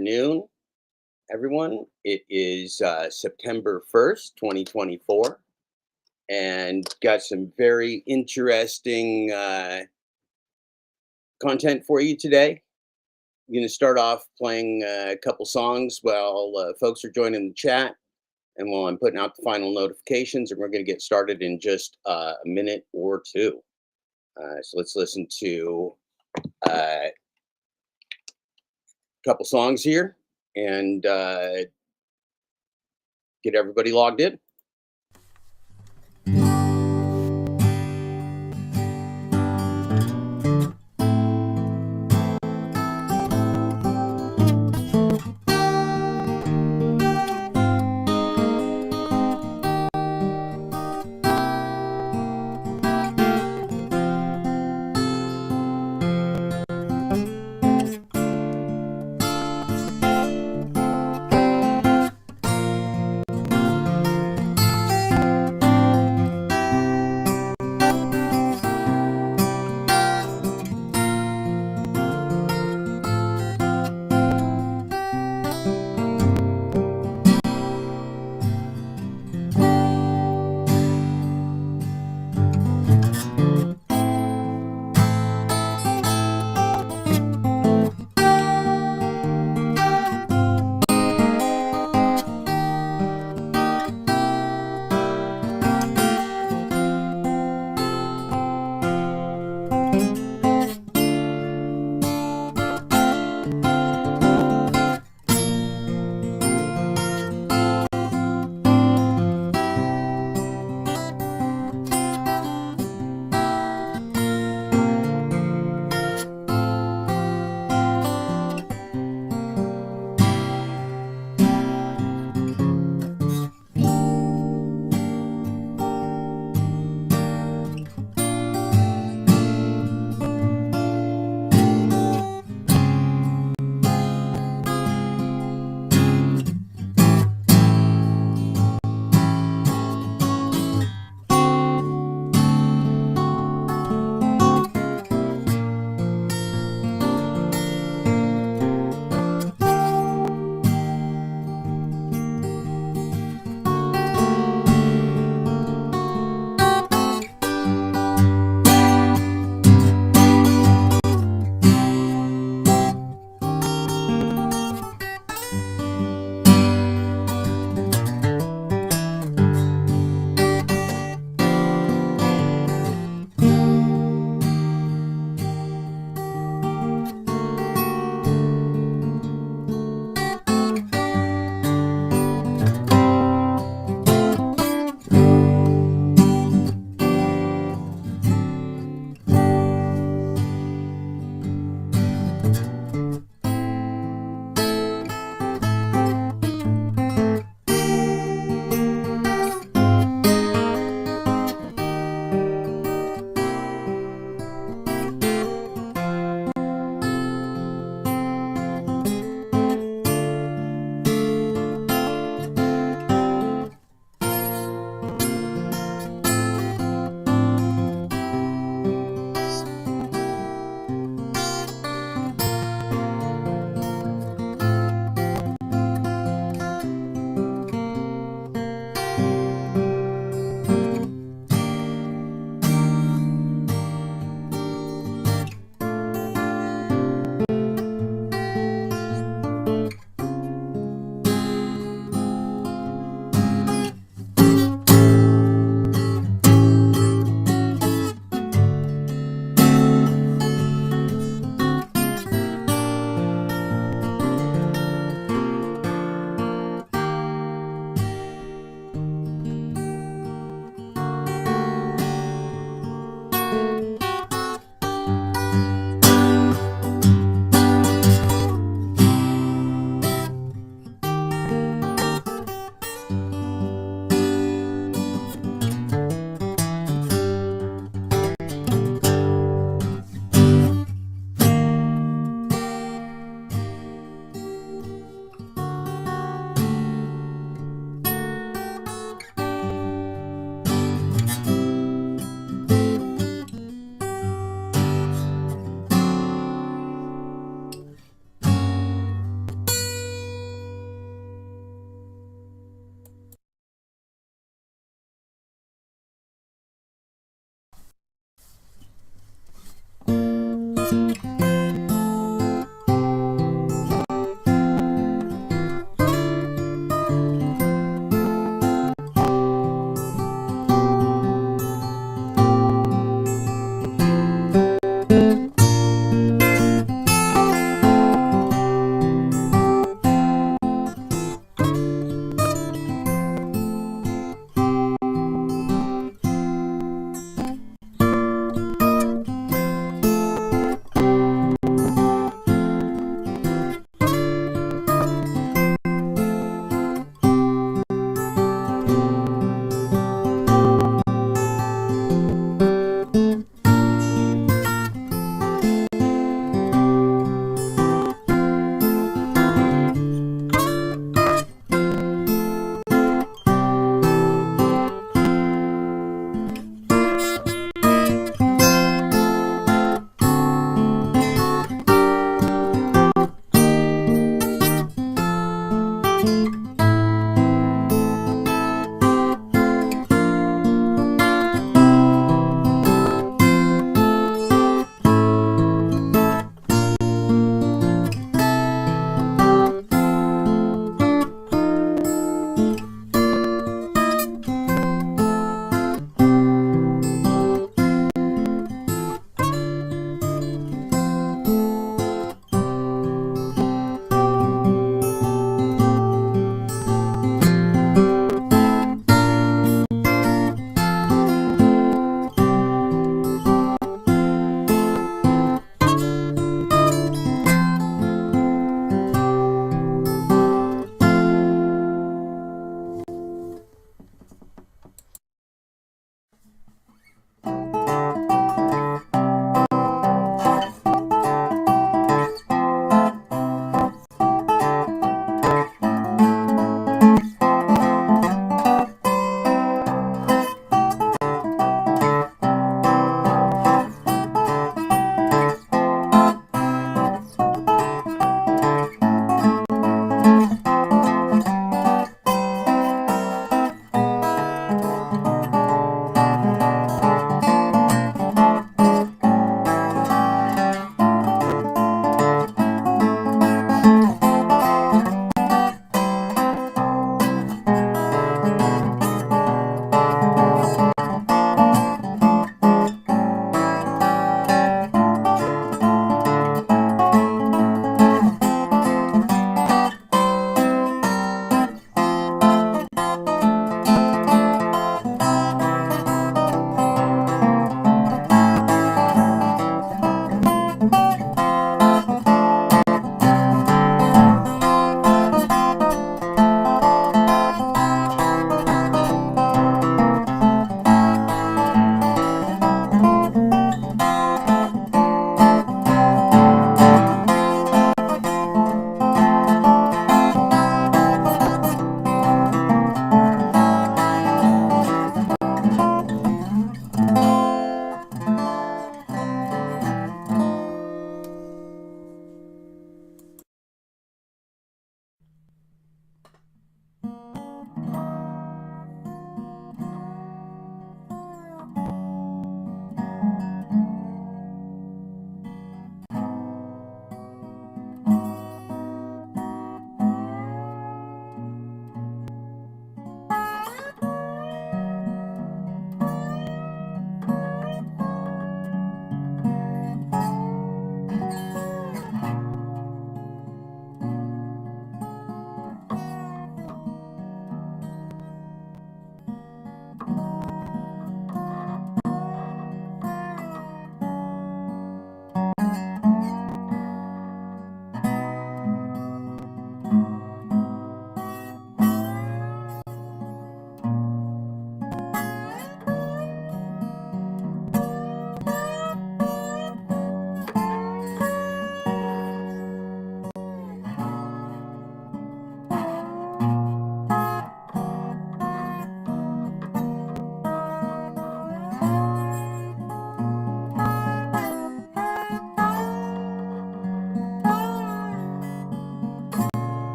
afternoon, everyone. It is September 1st, 2024, and got some very interesting content for you today. I'm going to start off playing a couple songs while folks are joining the chat and while I'm putting out the final notifications, and we're going to get started in just a minute or two. So let's listen to a couple songs here and get everybody logged in.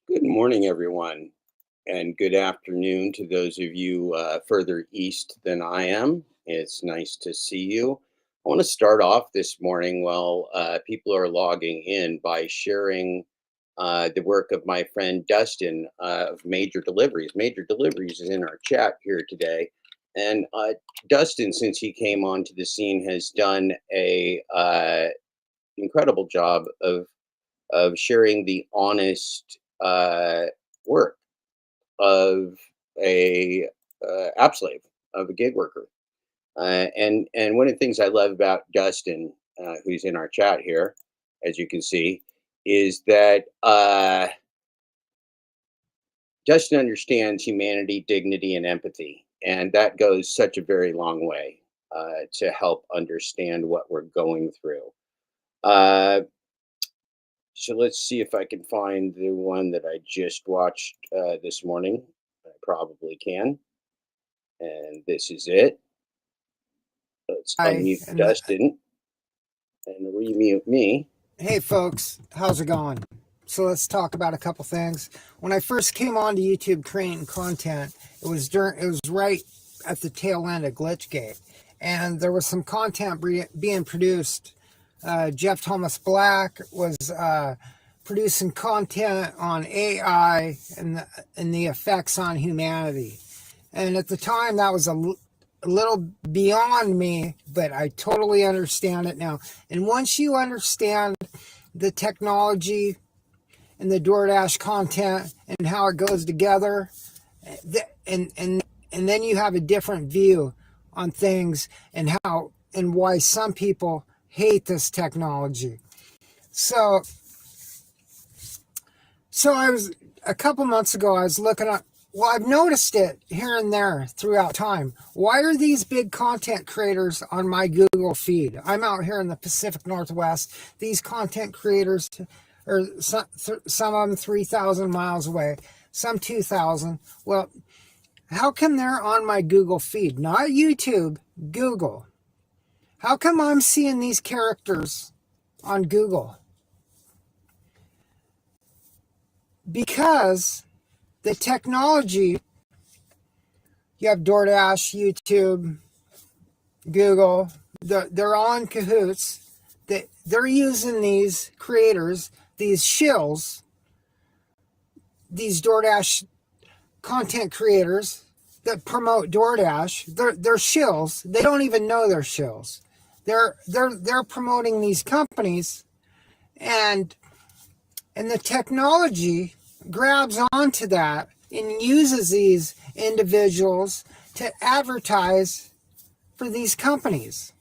Good morning, everyone, and good afternoon to those of you further east than I am. It's nice to see you. I want to start off this morning while people are logging in by sharing the work of my friend Dustin of Major Deliveries. Major Deliveries is in our chat here today. And Dustin, since he came onto the scene, has done a incredible job of sharing the honest work of a app slave, of a gig worker. And one of the things I love about Dustin, who's in our chat here, as you can see, is that Dustin understands humanity, dignity, and empathy, and that goes such a very long way to help understand what we're going through. So let's see if I can find the one that I just watched this morning. I probably can. And this is it. Let's unmute Dustin and remute me. Hey folks, how's it going? So let's talk about a couple things. When I first came onto YouTube creating content, it was right at the tail end of Glitchgate, and there was some content being produced. Jeff Thomas Black was producing content on AI and the effects on humanity, and at the time that was a little beyond me, but I totally understand it now. And once you understand the technology and the DoorDash content and how it goes together, and then you have a different view on things and how and why some people hate this technology. So I was, a couple months ago, I was looking at, well, I've noticed it here and there throughout time. Why are these big content creators on my Google feed? I'm out here in the Pacific Northwest. These content creators are some of them 3,000 miles away, some 2,000. Well, how come they're on my Google feed? Not YouTube, Google. How come I'm seeing these characters on Google? Because the technology, you have DoorDash, YouTube, Google, they're all in cahoots. They're using these creators, these shills, these DoorDash content creators that promote DoorDash. They're shills. They don't even know they're shills. They're promoting these companies, and the technology grabs onto that and uses these individuals to advertise for these companies.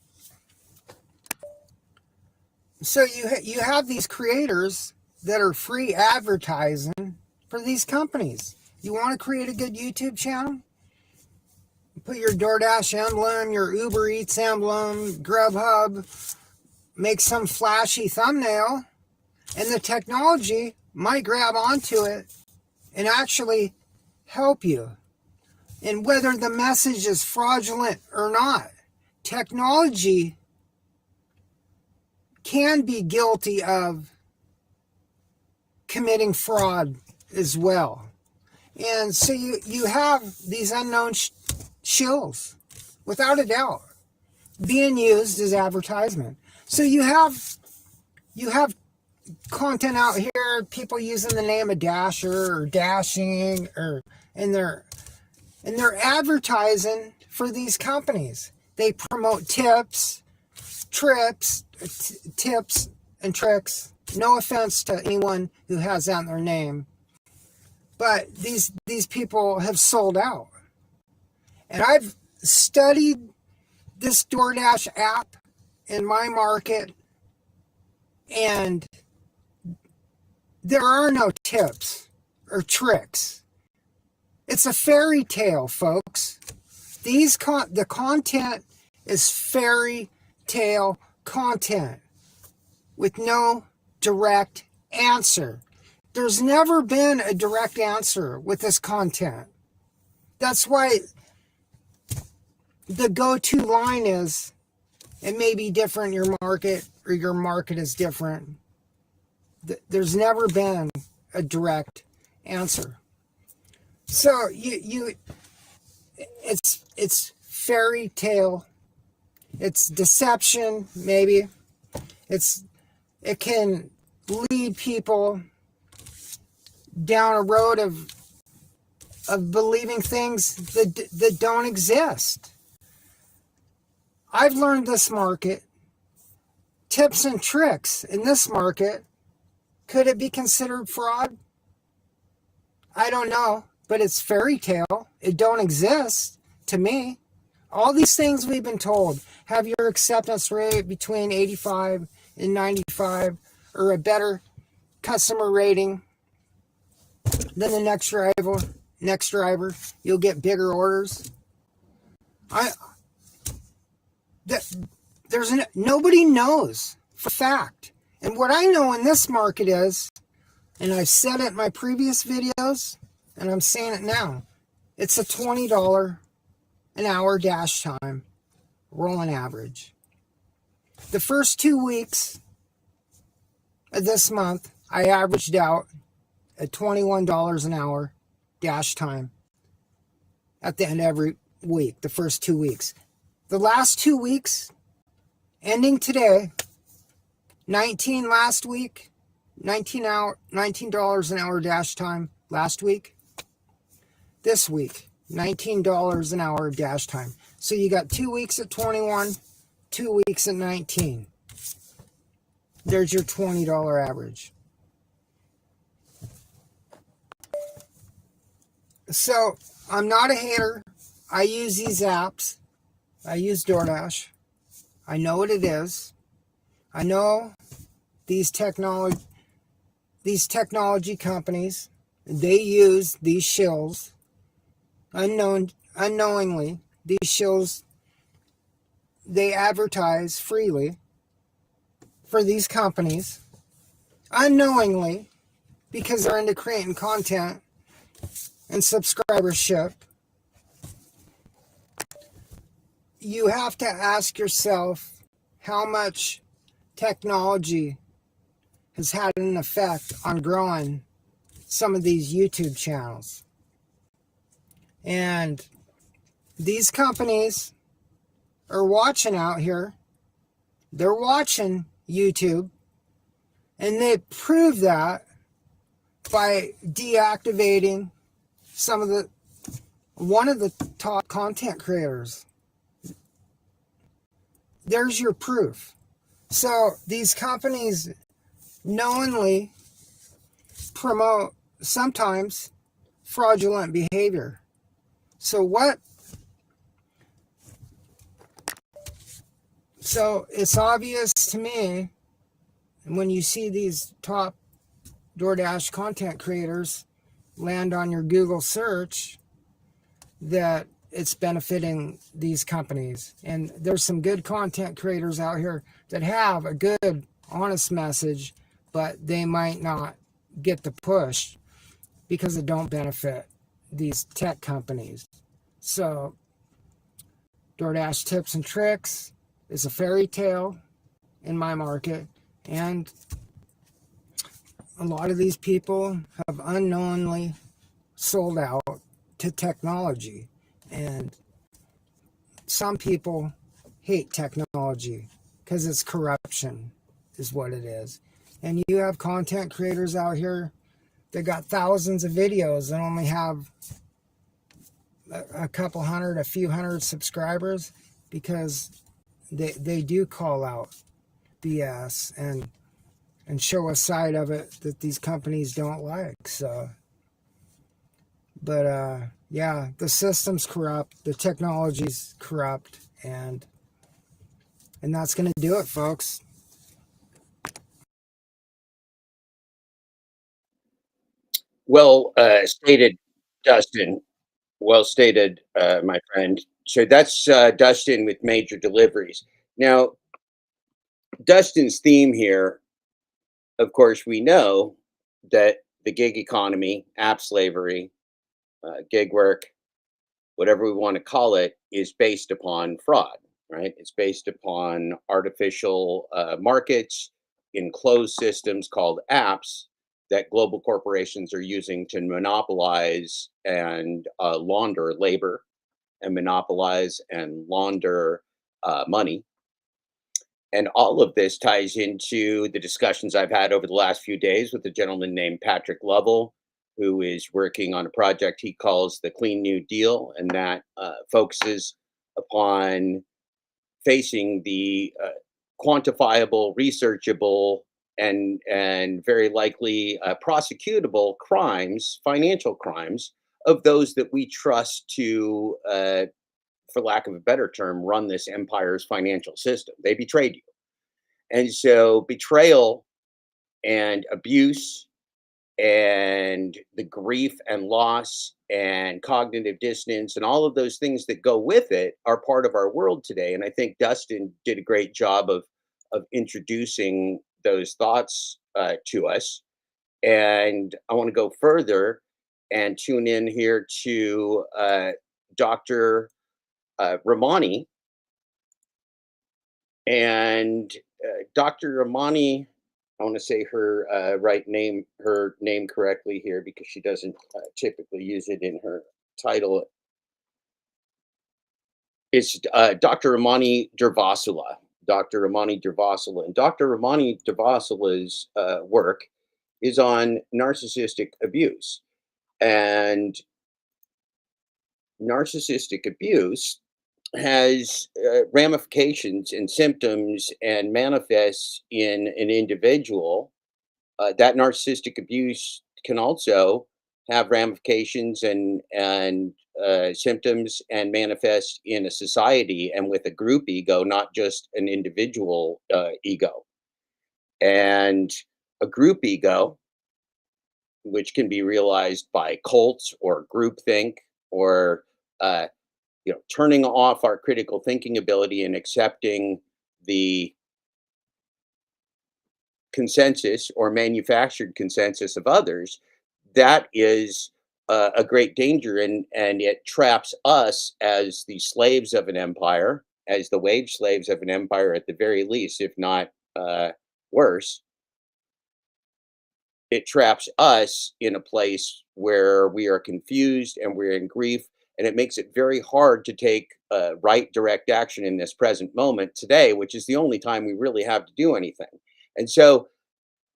So you have these creators that are free advertising for these companies. You want to create a good YouTube channel? Put your DoorDash emblem, your Uber Eats emblem, Grubhub, make some flashy thumbnail, and the technology might grab onto it and actually help you. And whether the message is fraudulent or not, technology can be guilty of committing fraud as well. And so you have these unknown shills, without a doubt, being used as advertisement. So you have content out here, people using the name of Dasher or Dashing, and they're advertising for these companies. They promote tips and tricks. No offense to anyone who has that in their name, but these people have sold out. And I've studied this DoorDash app in my market, and there are no tips or tricks. It's a fairy tale, folks. The content is fairy tale content with no direct answer. There's never been a direct answer with this content. That's why the go-to line is, it may be different in your market, or your market is different. There's never been a direct answer. So it's fairy tale, it's deception, maybe. It can lead people down a road of believing things that don't exist. I've learned this market, tips and tricks in this market. Could it be considered fraud? I don't know, but it's fairy tale. It don't exist to me. All these things we've been told, have your acceptance rate between 85 and 95, or a better customer rating than the next driver, you'll get bigger orders. Nobody knows for fact. And what I know in this market is, and I've said it in my previous videos, and I'm saying it now, it's a $20 an hour dash time rolling average. The first 2 weeks of this month, I averaged out at $21 an hour dash time at the end of every week, the first 2 weeks. The last 2 weeks, ending today, 19 last week, $19 an hour dash time last week. This week, $19 an hour dash time. So you got 2 weeks at 21, 2 weeks at 19. There's your $20 average. So I'm not a hater. I use these apps. I use DoorDash. I know what it is. I know these technology companies, they use these shills unknowingly. These shills, they advertise freely for these companies unknowingly because they're into creating content and subscribership. You have to ask yourself how much technology has had an effect on growing some of these YouTube channels. And these companies are watching out here. They're watching YouTube, and they prove that by deactivating one of the top content creators. There's your proof. So these companies knowingly promote sometimes fraudulent behavior. So it's obvious to me when you see these top DoorDash content creators land on your Google search that it's benefiting these companies. And there's some good content creators out here that have a good, honest message, but they might not get the push because it don't benefit these tech companies. So DoorDash tips and tricks is a fairy tale in my market, and a lot of these people have unknowingly sold out to technology. And some people hate technology because it's corruption is what it is. And you have content creators out here that got thousands of videos and only have a couple hundred, a few hundred subscribers because they do call out BS and show a side of it that these companies don't like. So, but yeah, the system's corrupt, the technology's corrupt, and that's going to do it, folks. Well stated, Dustin. Well stated, my friend. So that's Dustin with Major Deliveries. Now, Dustin's theme here, of course, we know that the gig economy, app slavery, gig work, whatever we want to call it, is based upon fraud, right? It's based upon artificial markets in closed systems called apps that global corporations are using to monopolize and launder labor and monopolize and launder money. And all of this ties into the discussions I've had over the last few days with a gentleman named Patrick Lovell, who is working on a project he calls the Clean New Deal, and that focuses upon facing the quantifiable, researchable, and very likely prosecutable crimes, financial crimes of those that we trust to, for lack of a better term, run this empire's financial system. They betrayed you. And so betrayal and abuse and the grief and loss and cognitive dissonance and all of those things that go with it are part of our world today. And I think Dustin did a great job of introducing those thoughts to us. And I want to go further and tune in here to Dr. Ramani. And Dr. Ramani, I want to say her her name correctly here because she doesn't typically use it in her title. It's Dr. Ramani Durvasula. Dr. Ramani Durvasula. And Dr. Ramani Durvasula's work is on narcissistic abuse. And narcissistic abuse has ramifications and symptoms and manifests in an individual. That narcissistic abuse can also have ramifications and symptoms and manifest in a society and with a group ego, not just an individual ego. And a group ego, which can be realized by cults or groupthink or turning off our critical thinking ability and accepting the consensus or manufactured consensus of others, that is a great danger, and it traps us as the slaves of an empire, as the wage slaves of an empire at the very least, if not worse. It traps us in a place where we are confused and we're in grief, and it makes it very hard to take right direct action in this present moment today, which is the only time we really have to do anything. And so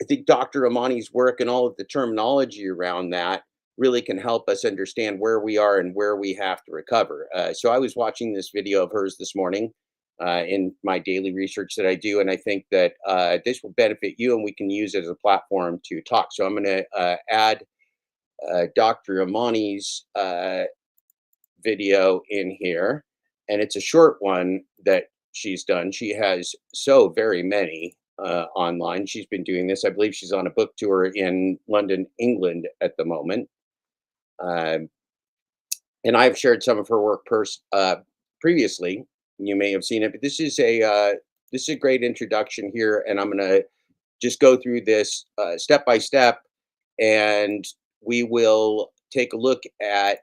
I think Dr. Ramani's work and all of the terminology around that really can help us understand where we are and where we have to recover. So I was watching this video of hers this morning in my daily research that I do, and I think that this will benefit you, and we can use it as a platform to talk. So I'm going to add Dr. Ramani's video in here, and it's a short one that she's done. She has so very many online. She's been doing this. I believe she's on a book tour in London, England at the moment. And I've shared some of her work previously. You may have seen it, but this is a great introduction here, and I'm going to just go through this step by step, and we will take a look at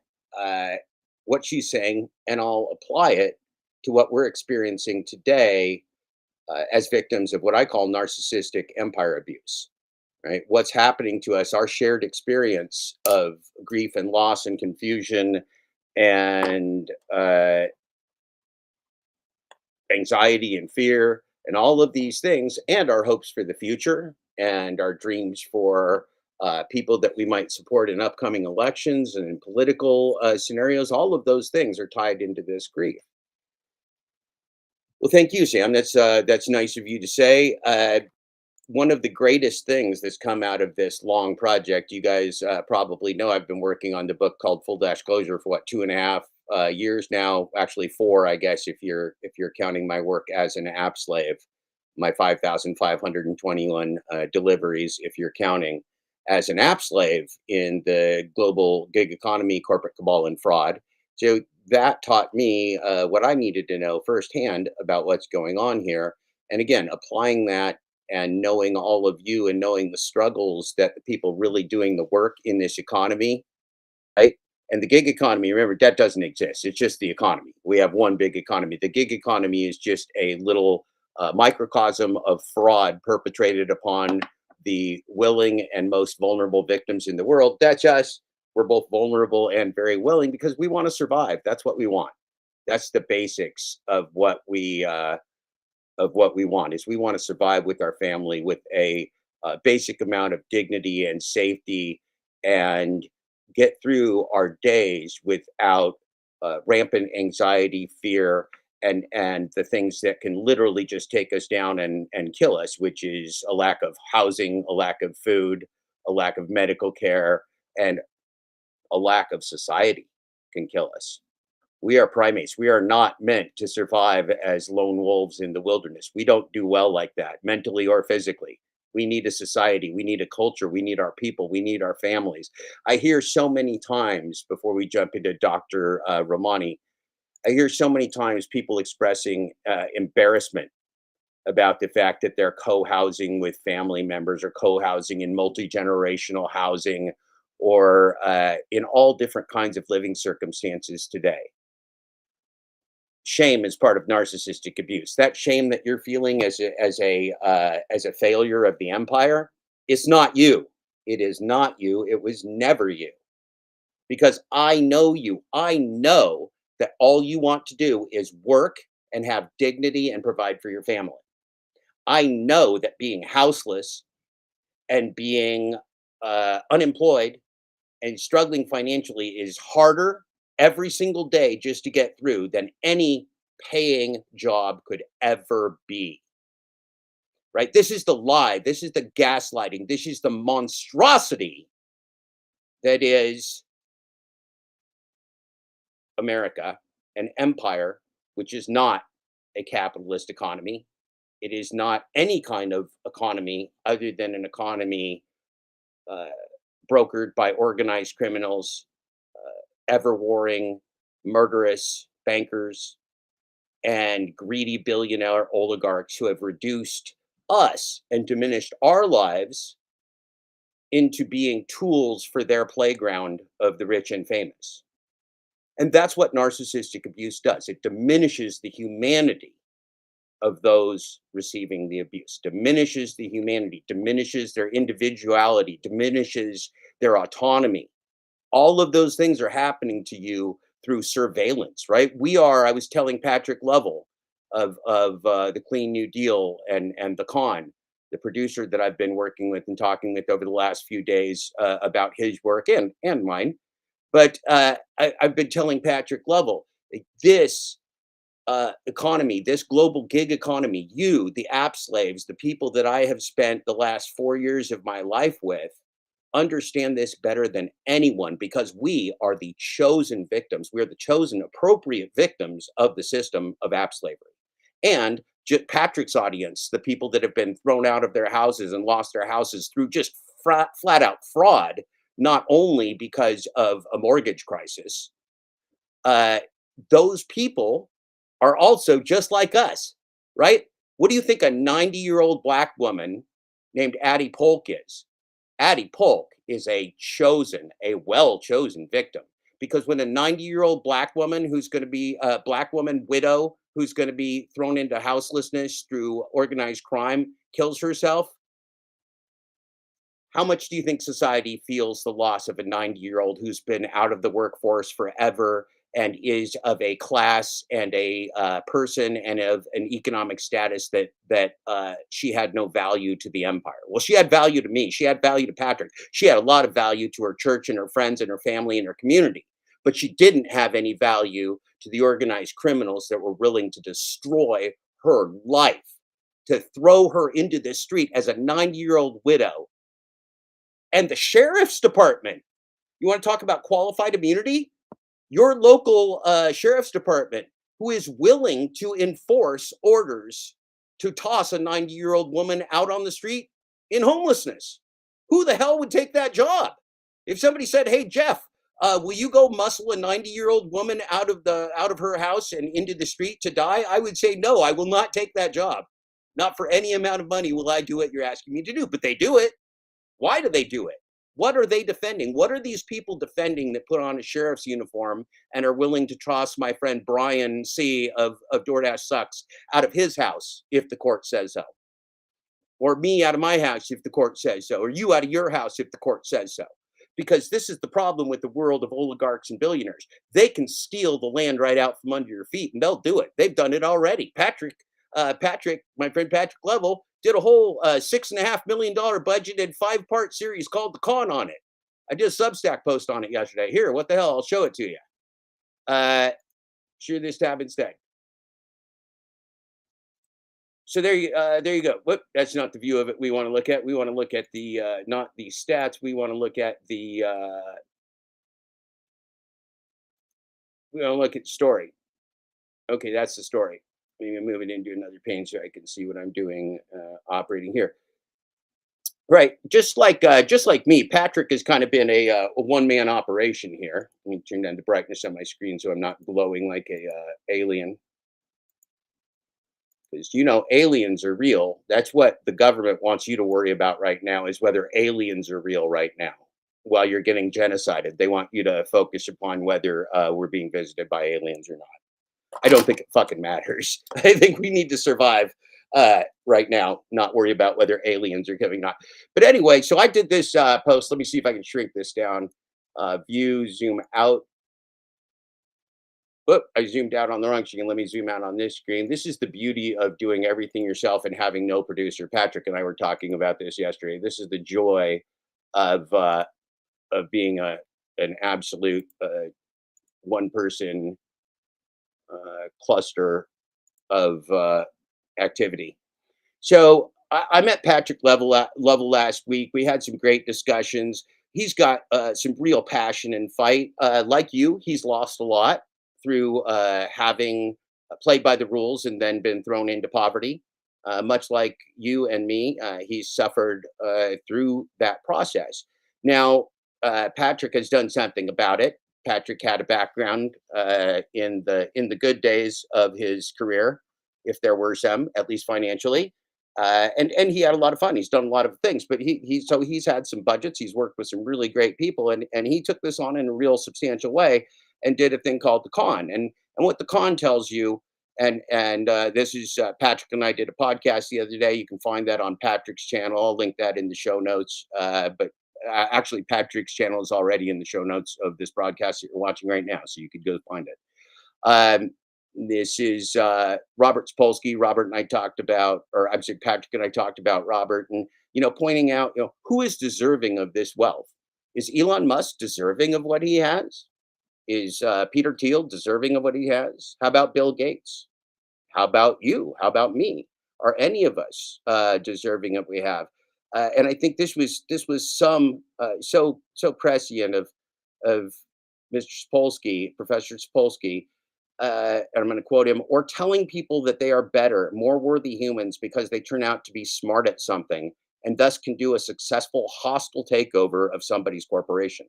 what she's saying, and I'll apply it to what we're experiencing today as victims of what I call narcissistic empire abuse. Right? What's happening to us, our shared experience of grief and loss and confusion and anxiety and fear and all of these things, and our hopes for the future and our dreams for people that we might support in upcoming elections and in political scenarios. All of those things are tied into this grief. Well, thank you, Sam. That's nice of you to say. One of the greatest things that's come out of this long project, you guys probably know, I've been working on the book called Full Dashclosure for what, 2.5 years now, actually 4, I guess, if you're counting my work as an app slave, my 5,521 deliveries, if you're counting as an app slave in the global gig economy, corporate cabal, and fraud. So that taught me what I needed to know firsthand about what's going on here. And again, applying that and knowing all of you and knowing the struggles that the people really doing the work in this economy, right? And the gig economy, remember, that doesn't exist. It's just the economy. We have one big economy. The gig economy is just a little microcosm of fraud perpetrated upon the willing and most vulnerable victims in the world. That's us. We're both vulnerable and very willing because we want to survive. That's what we want. That's the basics of what we want. Is we want to survive with our family with a basic amount of dignity and safety, and get through our days without rampant anxiety, fear, and the things that can literally just take us down and kill us, which is a lack of housing, a lack of food, a lack of medical care, and a lack of society can kill us. We are primates. We are not meant to survive as lone wolves in the wilderness. We don't do well like that, mentally or physically. We need a society. We need a culture. We need our people. We need our families. I hear so many times, before we jump into Dr. Ramani, I hear so many times people expressing embarrassment about the fact that they're co-housing with family members, or co-housing in multi-generational housing, or in all different kinds of living circumstances today. Shame is part of narcissistic abuse. That shame that you're feeling as a failure of the empire, it's not you. It is not you. It was never you. Because I know you. I know that all you want to do is work and have dignity and provide for your family. I know that being houseless and being unemployed and struggling financially is harder every single day just to get through than any paying job could ever be. Right? This is the lie. This is the gaslighting. This is the monstrosity that is America, an empire, which is not a capitalist economy. It is not any kind of economy other than an economy uh, brokered by organized criminals, ever warring, murderous bankers, and greedy billionaire oligarchs who have reduced us and diminished our lives into being tools for their playground of the rich and famous. And that's what narcissistic abuse does. It diminishes the humanity of those receiving the abuse, diminishes the humanity, diminishes their individuality, diminishes their autonomy. All of those things are happening to you through surveillance, right? I was telling Patrick Lovell of the Clean New Deal and the Con, the producer that I've been working with and talking with over the last few days about his work and mine. But I've been telling Patrick Lovell, this economy, this global gig economy, you, the app slaves, the people that I have spent the last 4 years of my life with, understand this better than anyone, because we are the chosen victims. We are the chosen appropriate victims of the system of app slavery. And Patrick's audience, the people that have been thrown out of their houses and lost their houses through just flat out fraud, not only because of a mortgage crisis, those people are also just like us, right? What do you think a 90-year-old Black woman named Addie Polk is? Addie Polk is a well-chosen victim, because when a 90-year-old Black woman who's going to be a Black woman widow who's going to be thrown into houselessness through organized crime kills herself, how much do you think society feels the loss of a 90-year-old who's been out of the workforce forever and is of a class and a person and of an economic status that she had no value to the empire? Well, she had value to me. She had value to Patrick. She had a lot of value to her church and her friends and her family and her community. But she didn't have any value to the organized criminals that were willing to destroy her life, to throw her into the street as a 90-year-old widow. And the sheriff's department, you want to talk about qualified immunity? Your local sheriff's department, who is willing to enforce orders to toss a 90-year-old woman out on the street in homelessness. Who the hell would take that job? If somebody said, "Hey, Jeff, will you go muscle a 90-year-old woman out of her house and into the street to die?" I would say, no, I will not take that job. Not for any amount of money will I do what you're asking me to do. But they do it. Why do they do it? What are they defending? What are these people defending that put on a sheriff's uniform and are willing to toss my friend Brian C. of DoorDash Sucks out of his house if the court says so? or me out of my house if the court says so, or you out of your house if the court says so. Because this is the problem with the world of oligarchs and billionaires. They can steal the land right out from under your feet, and they'll do it. They've done it already. Patrick, my friend Patrick Lovell, did a whole $6.5 million budgeted 5-part series called The Con on it. I did a Substack post on it yesterday. Here, what the hell? I'll show it to you. Share this tab instead. So there you go. Whoop, that's not the view of it we want to look at. We want to look at the not the stats. We want to look at the we want to look at story. Okay, that's the story. Let me move it into another pane so I can see what I'm doing operating here. Right, just like me, Patrick has kind of been a one-man operation here. Let me turn down the brightness on my screen so I'm not glowing like a alien. Because aliens are real. That's what the government wants you to worry about right now, is whether aliens are real right now while you're getting genocided. They want you to focus upon whether we're being visited by aliens or not. I don't think it fucking matters. I think we need to survive right now, not worry about whether aliens are coming or not. But anyway, so I did this post. Let me see if I can shrink this down. View, zoom out. Whoop, I zoomed out on the wrong screen. Let me zoom out on this screen. This is the beauty of doing everything yourself and having no producer. Patrick and I were talking about this yesterday. This is the joy of being an absolute one-person cluster of activity. So I met Patrick Lovell last week. We had some great discussions. He's got some real passion and fight. Like you, he's lost a lot through having played by the rules and then been thrown into poverty. Much like you and me, he's suffered through that process. Now, Patrick has done something about it. Patrick had a background in the good days of his career, if there were some, at least financially. And he had a lot of fun. He's done a lot of things, but he's had some budgets. He's worked with some really great people, and he took this on in a real substantial way and did a thing called the Con. And what the Con tells you, and this is Patrick and I did a podcast the other day. You can find that on Patrick's channel. I'll link that in the show notes. But actually, Patrick's channel is already in the show notes of this broadcast that you're watching right now, so you could go find it. This is Robert Sapolsky. Robert and I talked about, or I'm sorry, Patrick and I talked about Robert, and pointing out, who is deserving of this wealth? Is Elon Musk deserving of what he has? Is Peter Thiel deserving of what he has? How about Bill Gates? How about you? How about me? Are any of us deserving of what we have? And I think this was some so prescient of Mr. Sapolsky, Professor Sapolsky. And I'm going to quote him, or telling people that they are better, more worthy humans because they turn out to be smart at something and thus can do a successful hostile takeover of somebody's corporation.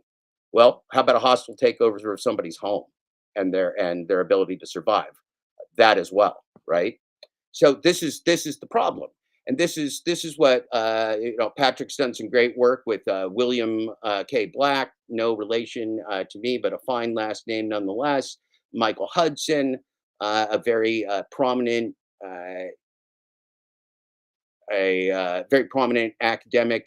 Well, how about a hostile takeover of somebody's home and their ability to survive? That as well, right? So this is the problem. And this is what Patrick's done some great work with William K. Black, no relation to me, but a fine last name nonetheless. Michael Hudson, a very prominent, very prominent academic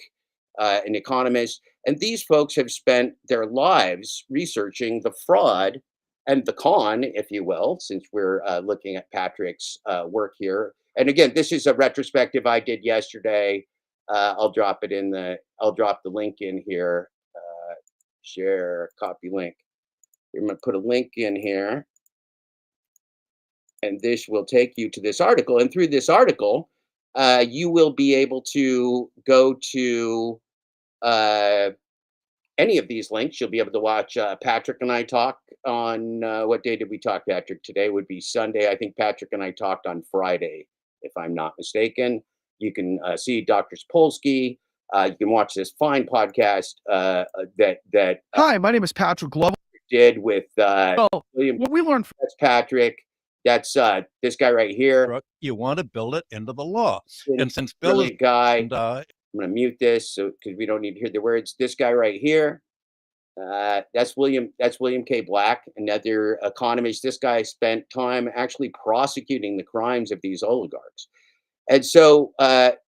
and economist. And these folks have spent their lives researching the fraud and the con, if you will, since we're looking at Patrick's work here. And again, this is a retrospective I did yesterday. I'll drop the link in here. Share, copy link. I'm going to put a link in here, and this will take you to this article. And through this article, you will be able to go to any of these links. You'll be able to watch Patrick and I talk on, what day did we talk, Patrick? Today would be Sunday. I think Patrick and I talked on Friday, if I'm not mistaken. You can see Dr. Sapolsky. You can watch this fine podcast that Hi, my name is Patrick Lovell. Did with William. What we learned from that's Patrick. That's this guy right here. You want to build it into the law. And since Bill Brilliant guy, and, I'm going to mute this because we don't need to hear the words. This guy right here, that's William K. Black, another economist. This guy spent time actually prosecuting the crimes of these oligarchs. And so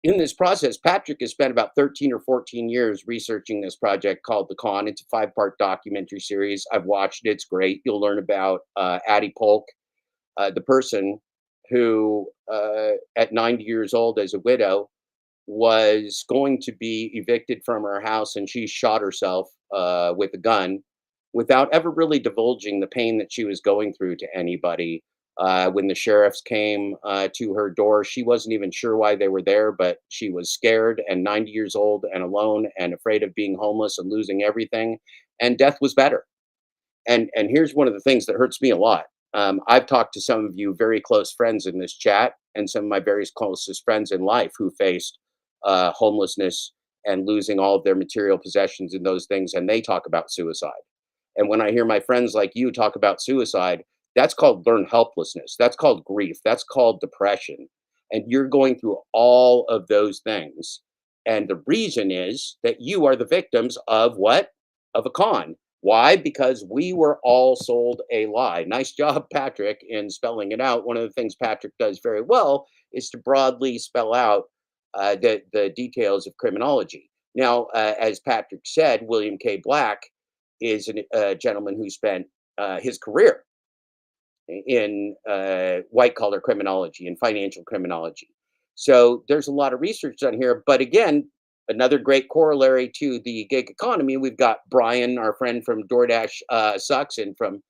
in this process, Patrick has spent about 13 or 14 years researching this project called The Con. It's a 5-part documentary series. I've watched it. It's great. You'll learn about Addie Polk, the person who, at 90 years old as a widow, was going to be evicted from her house, and she shot herself with a gun without ever really divulging the pain that she was going through to anybody. When the sheriffs came to her door, she wasn't even sure why they were there, but she was scared and 90 years old and alone and afraid of being homeless and losing everything. And death was better. And here's one of the things that hurts me a lot. I've talked to some of you very close friends in this chat, and some of my very closest friends in life who faced homelessness and losing all of their material possessions and those things, and they talk about suicide. And when I hear my friends like you talk about suicide, that's called learned helplessness. That's called grief. That's called depression. And you're going through all of those things. And the reason is that you are the victims of what? Of a con. Why? Because we were all sold a lie. Nice job, Patrick, in spelling it out. One of the things Patrick does very well is to broadly spell out the details of criminology. Now, as Patrick said, William K. Black is a gentleman who spent his career in white collar criminology and financial criminology. So there's a lot of research done here. But again, another great corollary to the gig economy, we've got Brian, our friend from DoorDash Sucks, and from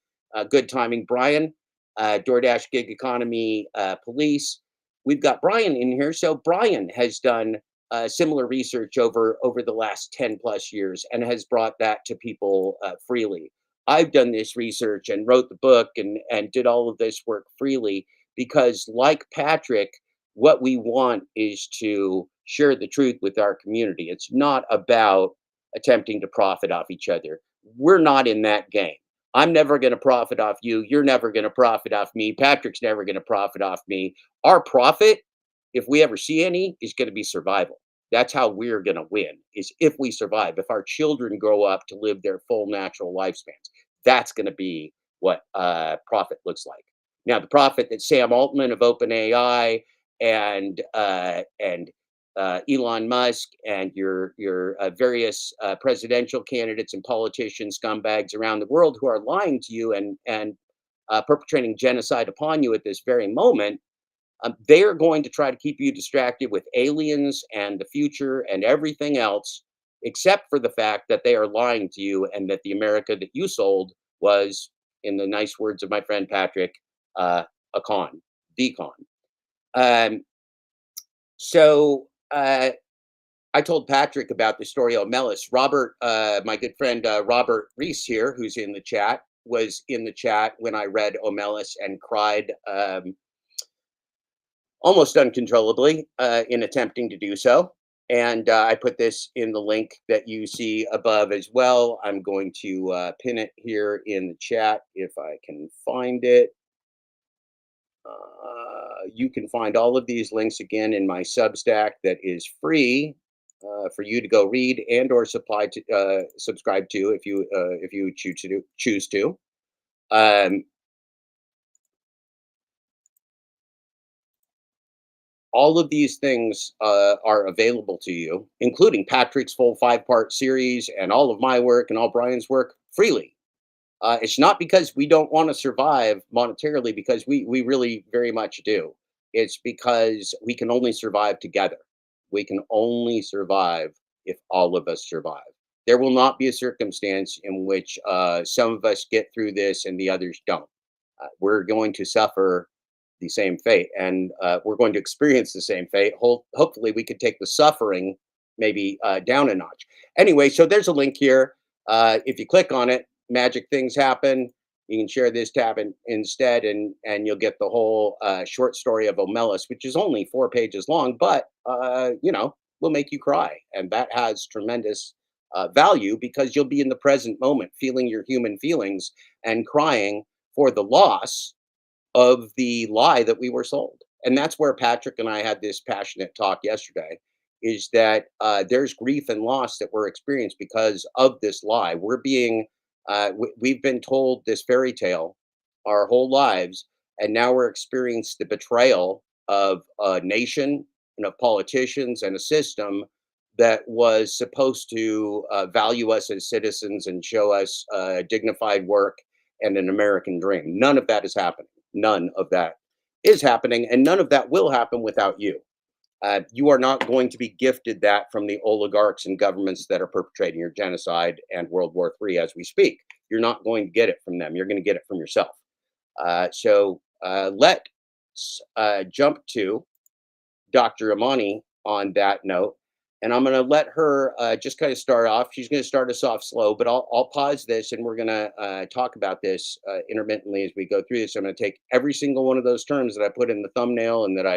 Good Timing Brian, DoorDash Gig Economy Police. We've got Brian in here. So Brian has done similar research over the last 10 plus years and has brought that to people freely. I've done this research and wrote the book and did all of this work freely because, like Patrick, what we want is to share the truth with our community. It's not about attempting to profit off each other. We're not in that game. I'm never going to profit off you. You're never going to profit off me. Patrick's never going to profit off me. Our profit, if we ever see any, is going to be survival. That's how we're going to win, is if we survive. If our children grow up to live their full natural lifespans, that's going to be what profit looks like. Now, the profit that Sam Altman of OpenAI and Elon Musk and your various presidential candidates and politicians, scumbags around the world who are lying to you and perpetrating genocide upon you at this very moment, they are going to try to keep you distracted with aliens and the future and everything else, except for the fact that they are lying to you and that the America that you sold was, in the nice words of my friend Patrick, a con, the con. So I told Patrick about the story of Mellis. Robert, my good friend Robert Reese here, who's in the chat, was in the chat when I read O'Mellis and cried almost uncontrollably in attempting to do so. And I put this in the link that you see above as well. I'm going to pin it here in the chat if I can find it. You can find all of these links again in my Substack that is free for you to go read and or subscribe to if you choose to. All of these things are available to you, including Patrick's full 5-part series and all of my work and all Brian's work freely. It's not because we don't want to survive monetarily, because we really very much do. It's because we can only survive together. We can only survive if all of us survive. There will not be a circumstance in which some of us get through this and the others don't. We're going to suffer the same fate, and we're going to experience the same fate. Hopefully, we could take the suffering maybe down a notch. Anyway, so there's a link here. If you click on it, magic things happen. You can share this tab instead, and you'll get the whole short story of O'Mellis, which is only 4 pages long, but will make you cry, and that has tremendous value because you'll be in the present moment, feeling your human feelings and crying for the loss of the lie that we were sold. And that's where Patrick and I had this passionate talk yesterday, is that there's grief and loss that we're experiencing because of this lie. We've been told this fairy tale our whole lives, and now we're experiencing the betrayal of a nation politicians and a system that was supposed to value us as citizens and show us dignified work and an American dream. None of that is happening. None of that is happening, and none of that will happen without you. You are not going to be gifted that from the oligarchs and governments that are perpetrating your genocide and World War III as we speak. You're not going to get it from them. You're going to get it from yourself. So let's jump to Dr. Ramani on that note. And I'm going to let her just kind of start off. She's going to start us off slow, but I'll pause this and we're going to talk about this intermittently as we go through this. I'm going to take every single one of those terms that I put in the thumbnail and that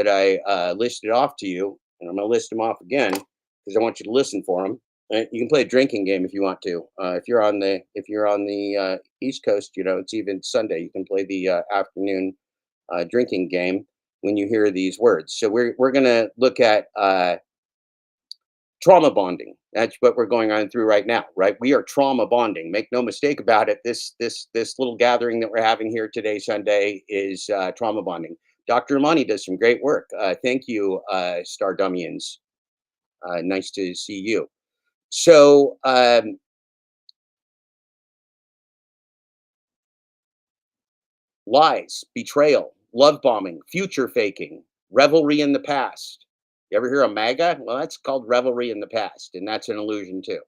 I listed off to you, and I'm going to list them off again because I want you to listen for them. You can play a drinking game if you want to. If you're on the East Coast, it's even Sunday. You can play the afternoon drinking game when you hear these words. So we're going to look at trauma bonding. That's what we're going on through right now, right? We are trauma bonding. Make no mistake about it. This little gathering that we're having here today, Sunday, is trauma bonding. Dr. Ramani does some great work. Thank you, Star Dummians. Nice to see you. So lies, betrayal, love bombing, future faking, revelry in the past. You ever hear of MAGA? Well, that's called revelry in the past, and that's an illusion too.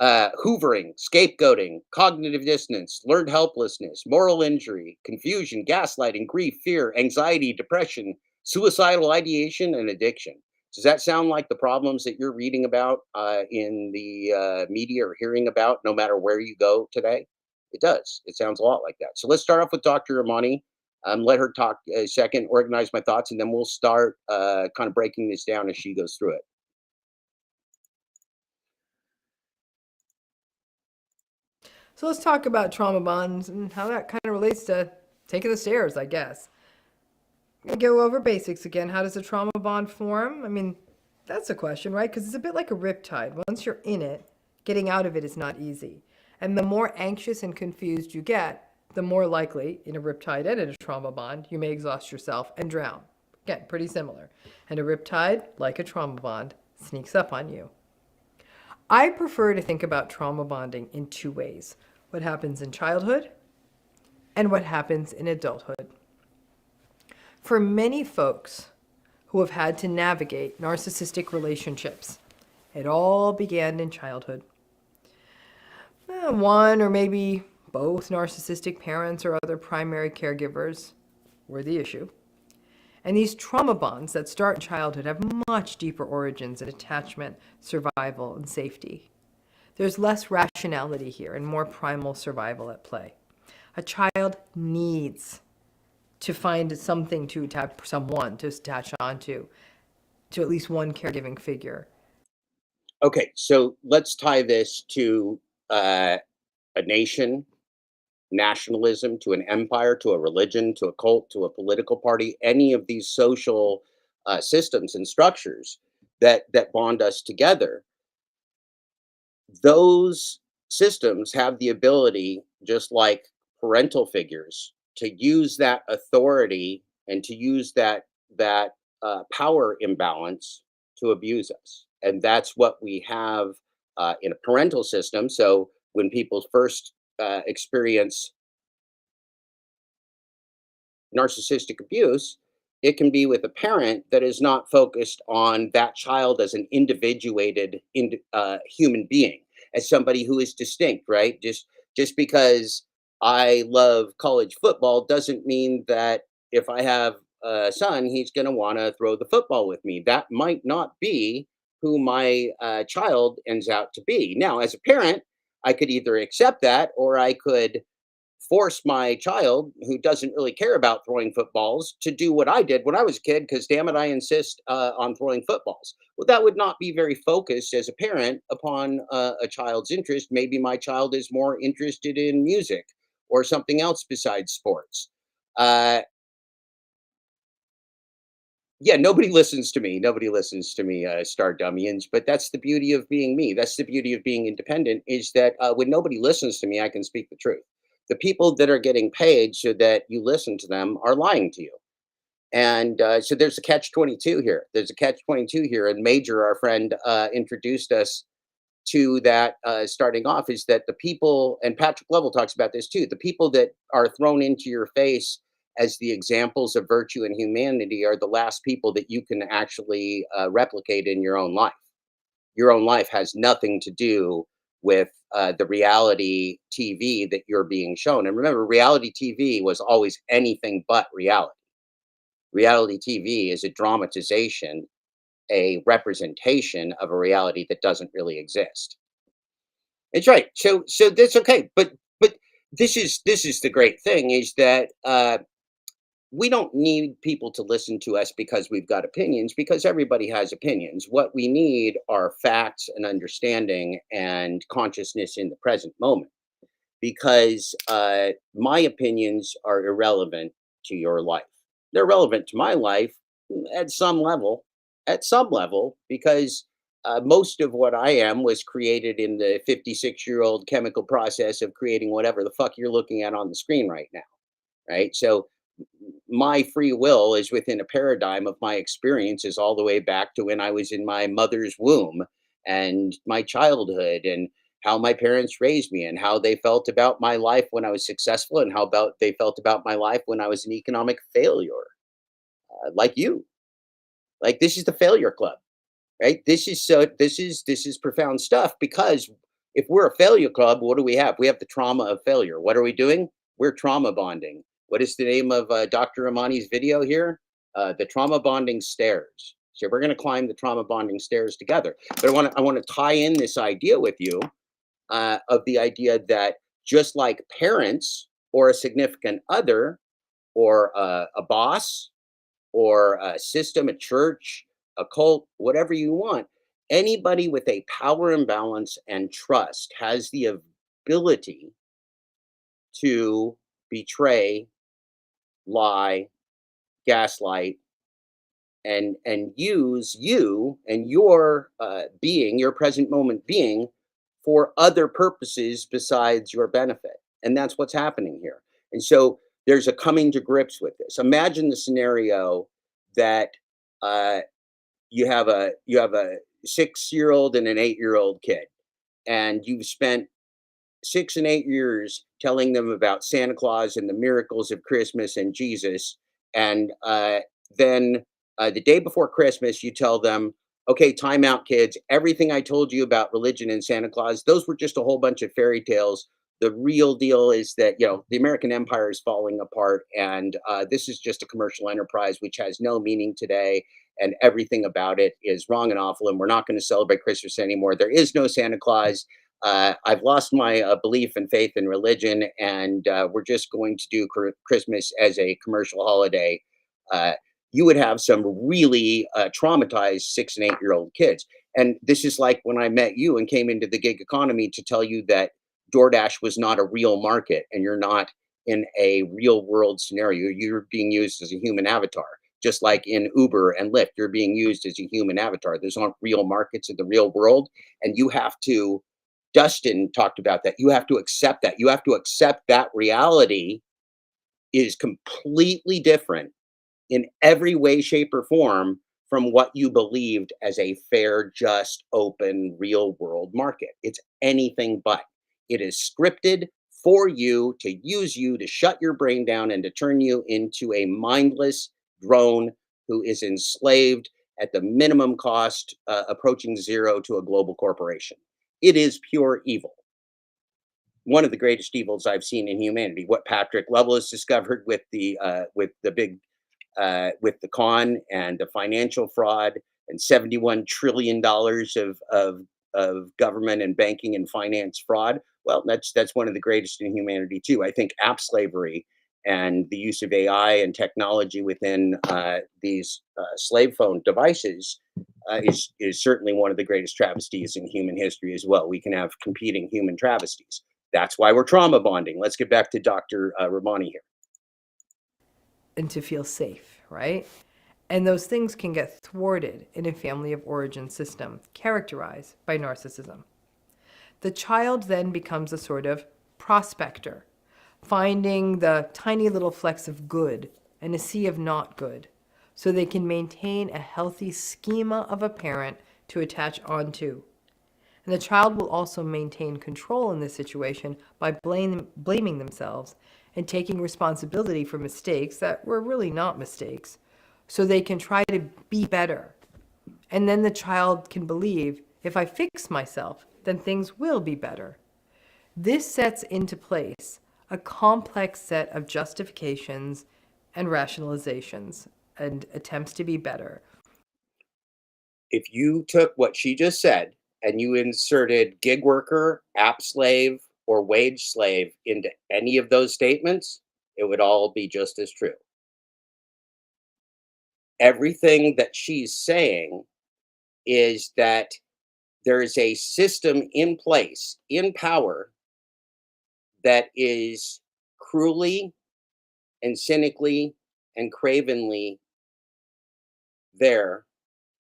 Hoovering, scapegoating, cognitive dissonance, learned helplessness, moral injury, confusion, gaslighting, grief, fear, anxiety, depression, suicidal ideation, and addiction. Does that sound like the problems that you're reading about in the media or hearing about no matter where you go today? It does. It sounds a lot like that. So let's start off with Dr. Ramani. Let her talk a second, organize my thoughts, and then we'll start kind of breaking this down as she goes through it. So let's talk about trauma bonds and how that kind of relates to taking the stairs, I guess. Go over basics again. How does a trauma bond form? I mean, that's a question, right? Because it's a bit like a riptide. Once you're in it, getting out of it is not easy. And the more anxious and confused you get, the more likely, in a riptide and in a trauma bond, you may exhaust yourself and drown. Again, pretty similar. And a riptide, like a trauma bond, sneaks up on you. I prefer to think about trauma bonding in two ways: what happens in childhood and what happens in adulthood. For many folks who have had to navigate narcissistic relationships, it all began in childhood. One or maybe both narcissistic parents or other primary caregivers were the issue. And these trauma bonds that start in childhood have much deeper origins in attachment, survival, and safety. There's less rationality here and more primal survival at play. A child needs to find something to attach, someone to attach onto, to at least one caregiving figure. Okay, so let's tie this to a nation, nationalism, to an empire, to a religion, to a cult, to a political party, any of these social systems and structures that bond us together. Those systems have the ability, just like parental figures, to use that authority and to use that power imbalance to abuse us. And that's what we have in a parental system. So when people first experience narcissistic abuse, it can be with a parent that is not focused on that child as an individuated human being, as somebody who is distinct, right? Just because I love college football doesn't mean that if I have a son, he's going to want to throw the football with me. That might not be who my child ends out to be. Now, as a parent, I could either accept that or I could force my child, who doesn't really care about throwing footballs, to do what I did when I was a kid, because damn it, I insist on throwing footballs. Well, that would not be very focused as a parent upon a child's interest. Maybe my child is more interested in music or something else besides sports. Yeah, nobody listens to me. Nobody listens to me, Star Dummians. But that's the beauty of being me. That's the beauty of being independent, is that when nobody listens to me, I can speak the truth. The people that are getting paid so that you listen to them are lying to you. And so there's a catch-22 here. There's a catch-22 here. And Major, our friend, introduced us to that starting off, is that the people, and Patrick Lovell talks about this too, the people that are thrown into your face as the examples of virtue and humanity are the last people that you can actually replicate in your own life. Your own life has nothing to do with the reality TV that you're being shown. And remember, reality TV was always anything but reality. Reality TV is a dramatization, a representation of a reality that doesn't really exist. It's right. So that's okay. But this is the great thing, is that we don't need people to listen to us because we've got opinions, because everybody has opinions. What we need are facts and understanding and consciousness in the present moment, because my opinions are irrelevant to your life. They're relevant to my life at some level, because most of what I am was created in the 56-year-old chemical process of creating whatever the fuck you're looking at on the screen right now, right? So my free will is within a paradigm of my experiences all the way back to when I was in my mother's womb, and my childhood, and how my parents raised me, and how they felt about my life when I was successful, and how about they felt about my life when I was an economic failure, like you. Like, this is the failure club, right? This is profound stuff, because if we're a failure club, what do we have? We have the trauma of failure. What are we doing? We're trauma bonding. What is the name of Dr. Ramani's video here? The trauma bonding stairs. So we're going to climb the trauma bonding stairs together. But I want to tie in this idea with you, of the idea that just like parents or a significant other or a boss or a system, a church, a cult, whatever you want, anybody with a power imbalance and trust has the ability to betray, lie, gaslight, and use you and your being, your present moment being, for other purposes besides your benefit. And that's what's happening here. And so there's a coming to grips with this. Imagine the scenario that uh, you have a 6-year-old and an 8-year-old kid, and you've spent 6 and 8 years telling them about Santa Claus and the miracles of Christmas and Jesus, and then the day before Christmas, you tell them, "Okay, time out, kids. Everything I told you about religion and Santa Claus, those were just a whole bunch of fairy tales. The real deal is that, the American empire is falling apart, and this is just a commercial enterprise which has no meaning today, and everything about it is wrong and awful, and we're not going to celebrate Christmas anymore. There is no Santa Claus. I've lost my belief and faith in religion, and we're just going to do Christmas as a commercial holiday." You would have some really traumatized 6 and 8-year-old kids. And this is like when I met you and came into the gig economy to tell you that DoorDash was not a real market, and you're not in a real world scenario. You're being used as a human avatar. Just like in Uber and Lyft, you're being used as a human avatar. Those aren't real markets in the real world. And you have to, Dustin talked about that. You have to accept that. You have to accept that reality is completely different in every way, shape, or form from what you believed as a fair, just, open, real world market. It's anything but. It is scripted for you, to use you, to shut your brain down, and to turn you into a mindless drone who is enslaved at the minimum cost, approaching zero, to a global corporation. It is pure evil. One of the greatest evils I've seen in humanity. What Patrick Lovell has discovered with the big with the con and the financial fraud and $71 trillion of government and banking and finance fraud. Well, that's one of the greatest in humanity too. I think app slavery and the use of AI and technology within these slave phone devices is certainly one of the greatest travesties in human history as well. We can have competing human travesties. That's why we're trauma bonding. Let's get back to Dr. Ramani here. And to feel safe, right? And those things can get thwarted in a family of origin system characterized by narcissism. The child then becomes a sort of prospector, finding the tiny little flecks of good in a sea of not good, so they can maintain a healthy schema of a parent to attach onto. And the child will also maintain control in this situation by blaming themselves and taking responsibility for mistakes that were really not mistakes, so they can try to be better. And then the child can believe, if I fix myself, then things will be better. This sets into place a complex set of justifications and rationalizations and attempts to be better. If you took what she just said and you inserted gig worker, app slave, or wage slave into any of those statements, it would all be just as true. Everything that she's saying is that there is a system in place, in power, that is cruelly and cynically and cravenly there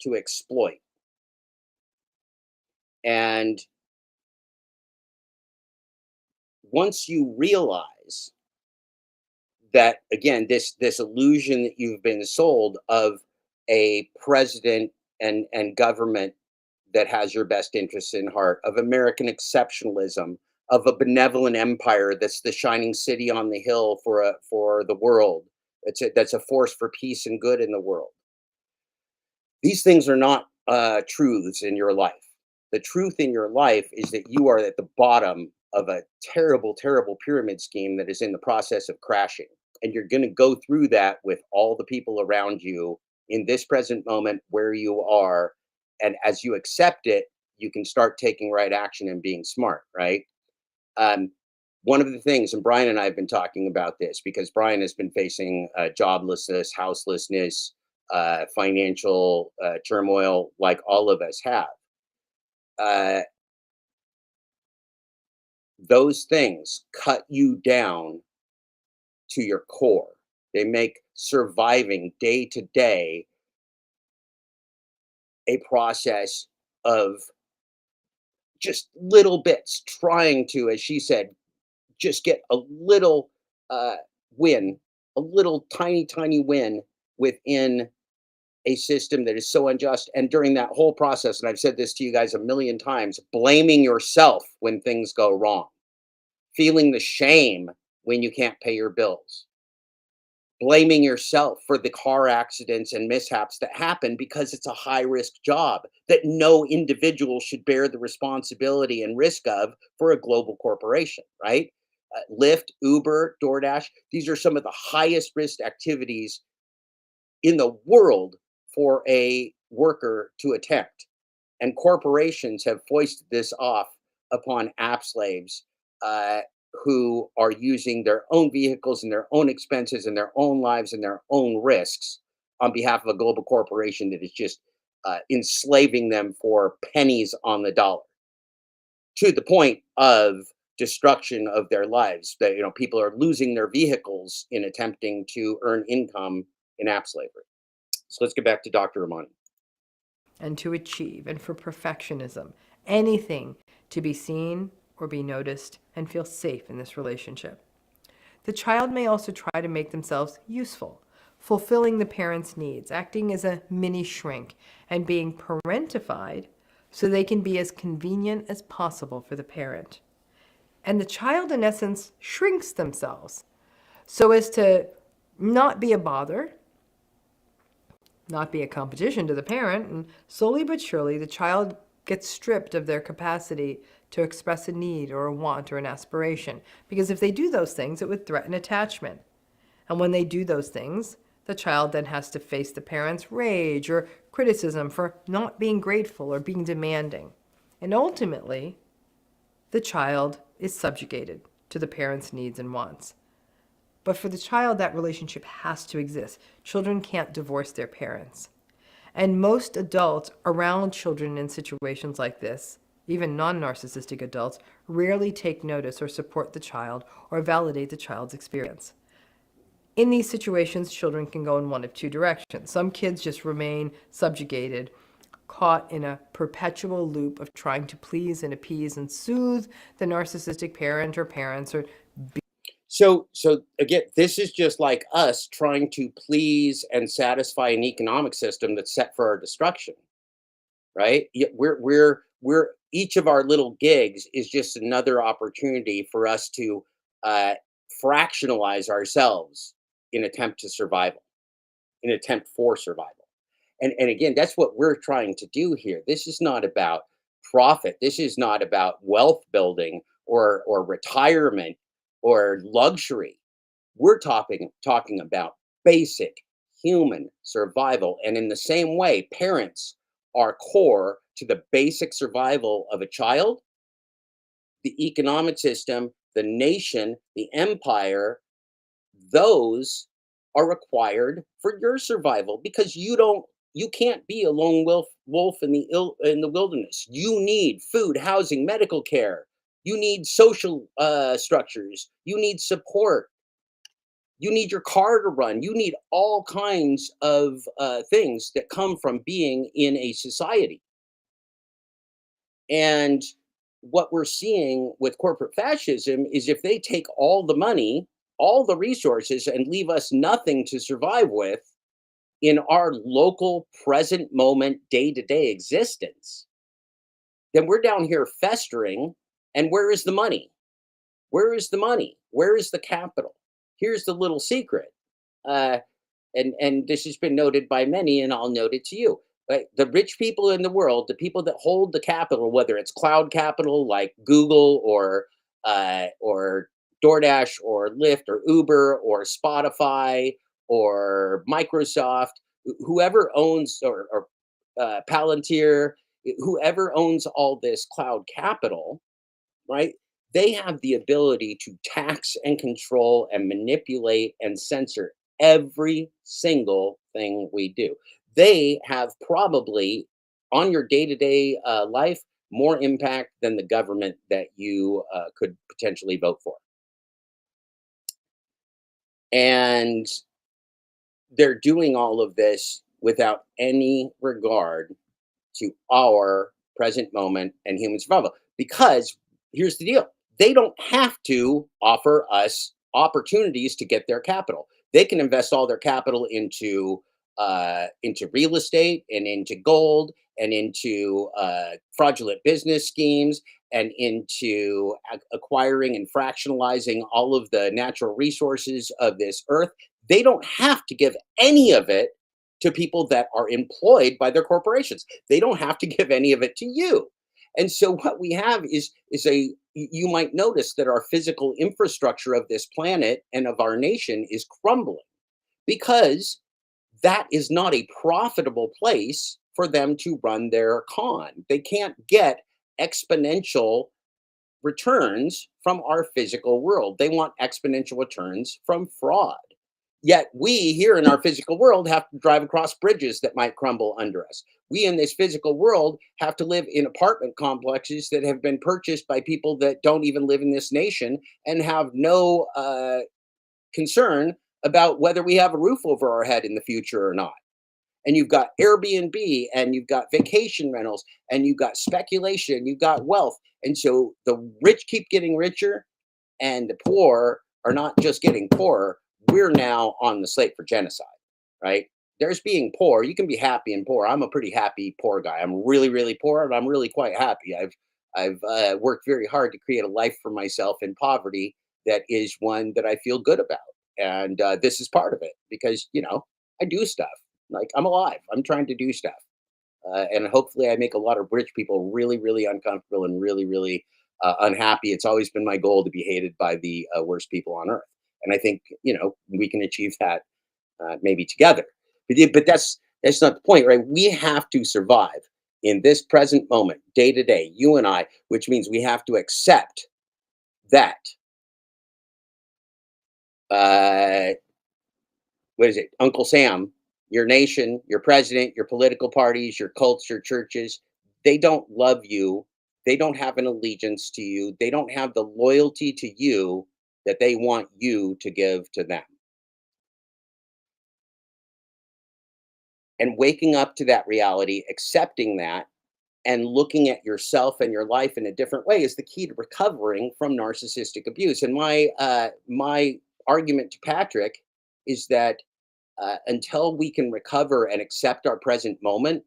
to exploit. And once you realize that, again, this illusion that you've been sold of a president and government that has your best interests in heart, of American exceptionalism, of a benevolent empire that's the shining city on the hill for the world, that's a force for peace and good in the world. These things are not truths in your life. The truth in your life is that you are at the bottom of a terrible, terrible pyramid scheme that is in the process of crashing. And you're going to go through that with all the people around you in this present moment where you are. And as you accept it, you can start taking right action and being smart, right? One of the things, and Brian and I have been talking about this because Brian has been facing joblessness, houselessness, financial turmoil like all of us have. Those things cut you down to your core. They make surviving day to day a process of just little bits, trying to, as she said, just get a little win, a little tiny win within a system that is so unjust. And during that whole process, and I've said this to you guys a million times, blaming yourself when things go wrong, feeling the shame when you can't pay your bills, blaming yourself for the car accidents and mishaps that happen because it's a high risk job that no individual should bear the responsibility and risk of for a global corporation, right? Lyft, Uber, DoorDash, these are some of the highest risk activities in the world for a worker to attempt. And corporations have foisted this off upon app slaves who are using their own vehicles and their own expenses and their own lives and their own risks on behalf of a global corporation that is just enslaving them for pennies on the dollar, to the point of destruction of their lives. That, you know, people are losing their vehicles in attempting to earn income in app slavery. So let's get back to Dr. Ramani. And to achieve, and for perfectionism, anything to be seen or be noticed and feel safe in this relationship. The child may also try to make themselves useful, fulfilling the parent's needs, acting as a mini shrink, and being parentified so they can be as convenient as possible for the parent. And the child, in essence, shrinks themselves so as to not be a bother, not be a competition to the parent, and slowly but surely the child gets stripped of their capacity to express a need or a want or an aspiration. Because if they do those things, it would threaten attachment. And when they do those things, the child then has to face the parent's rage or criticism for not being grateful or being demanding. And ultimately, the child is subjugated to the parent's needs and wants. But for the child, that relationship has to exist. Children can't divorce their parents. And most adults around children in situations like this, even non-narcissistic adults, rarely take notice or support the child or validate the child's experience. In these situations, children can go in one of two directions. Some kids just remain subjugated, caught in a perpetual loop of trying to please and appease and soothe the narcissistic parent or parents, or So again, this is just like us trying to please and satisfy an economic system that's set for our destruction, right? We're each of our little gigs is just another opportunity for us to uh, fractionalize ourselves in attempt to survival, in attempt for survival. And again, that's what we're trying to do here. This is not about profit. This is not about wealth building or retirement or luxury. We're talking about basic human survival. And in the same way, parents are core to the basic survival of a child, the economic system, the nation, the empire. Those are required for your survival because you can't be a lone wolf in the wilderness. You need food, housing, medical care. You need social structures. You need support. You need your car to run. You need all kinds of things that come from being in a society. And what we're seeing with corporate fascism is if they take all the money, all the resources, and leave us nothing to survive with in our local present moment, day to day existence, then we're down here festering. And where is the money? Where is the money? Where is the capital? Here's the little secret. Uh, and this has been noted by many, and I'll note it to you. Right? The rich people in the world, the people that hold the capital, whether it's cloud capital like Google or DoorDash or Lyft or Uber or Spotify or Microsoft, whoever owns or Palantir, whoever owns all this cloud capital, right? They have the ability to tax and control and manipulate and censor every single thing we do. They have probably on your day to day life more impact than the government that you could potentially vote for. And they're doing all of this without any regard to our present moment and human survival. Because here's the deal, they don't have to offer us opportunities to get their capital. They can invest all their capital into real estate and into gold and into fraudulent business schemes and into acquiring and fractionalizing all of the natural resources of this earth. They don't have to give any of it to people that are employed by their corporations. They don't have to give any of it to you. And so what we have is you might notice that our physical infrastructure of this planet and of our nation is crumbling because that is not a profitable place for them to run their con. They can't get exponential returns from our physical world. They want exponential returns from fraud. Yet we here in our physical world have to drive across bridges that might crumble under us. We in this physical world have to live in apartment complexes that have been purchased by people that don't even live in this nation and have no concern about whether we have a roof over our head in the future or not. And you've got Airbnb and you've got vacation rentals and you've got speculation, you've got wealth. And so the rich keep getting richer and the poor are not just getting poorer. We're now on the slate for genocide, right? There's being poor. You can be happy and poor. I'm a pretty happy poor guy. I'm really, really poor, and I'm really quite happy. I've worked very hard to create a life for myself in poverty that is one that I feel good about, and this is part of it because I do stuff. Like I'm alive. I'm trying to do stuff, and hopefully I make a lot of rich people really, really uncomfortable and really, really unhappy. It's always been my goal to be hated by the worst people on earth. And I think we can achieve that maybe together. But that's not the point, right? We have to survive in this present moment, day to day, you and I, which means we have to accept that. What is it, Uncle Sam? Your nation, your president, your political parties, your cults, your churches, they don't love you. They don't have an allegiance to you. They don't have the loyalty to you that they want you to give to them. And waking up to that reality, accepting that, and looking at yourself and your life in a different way is the key to recovering from narcissistic abuse. And my argument to Patrick is that until we can recover and accept our present moment,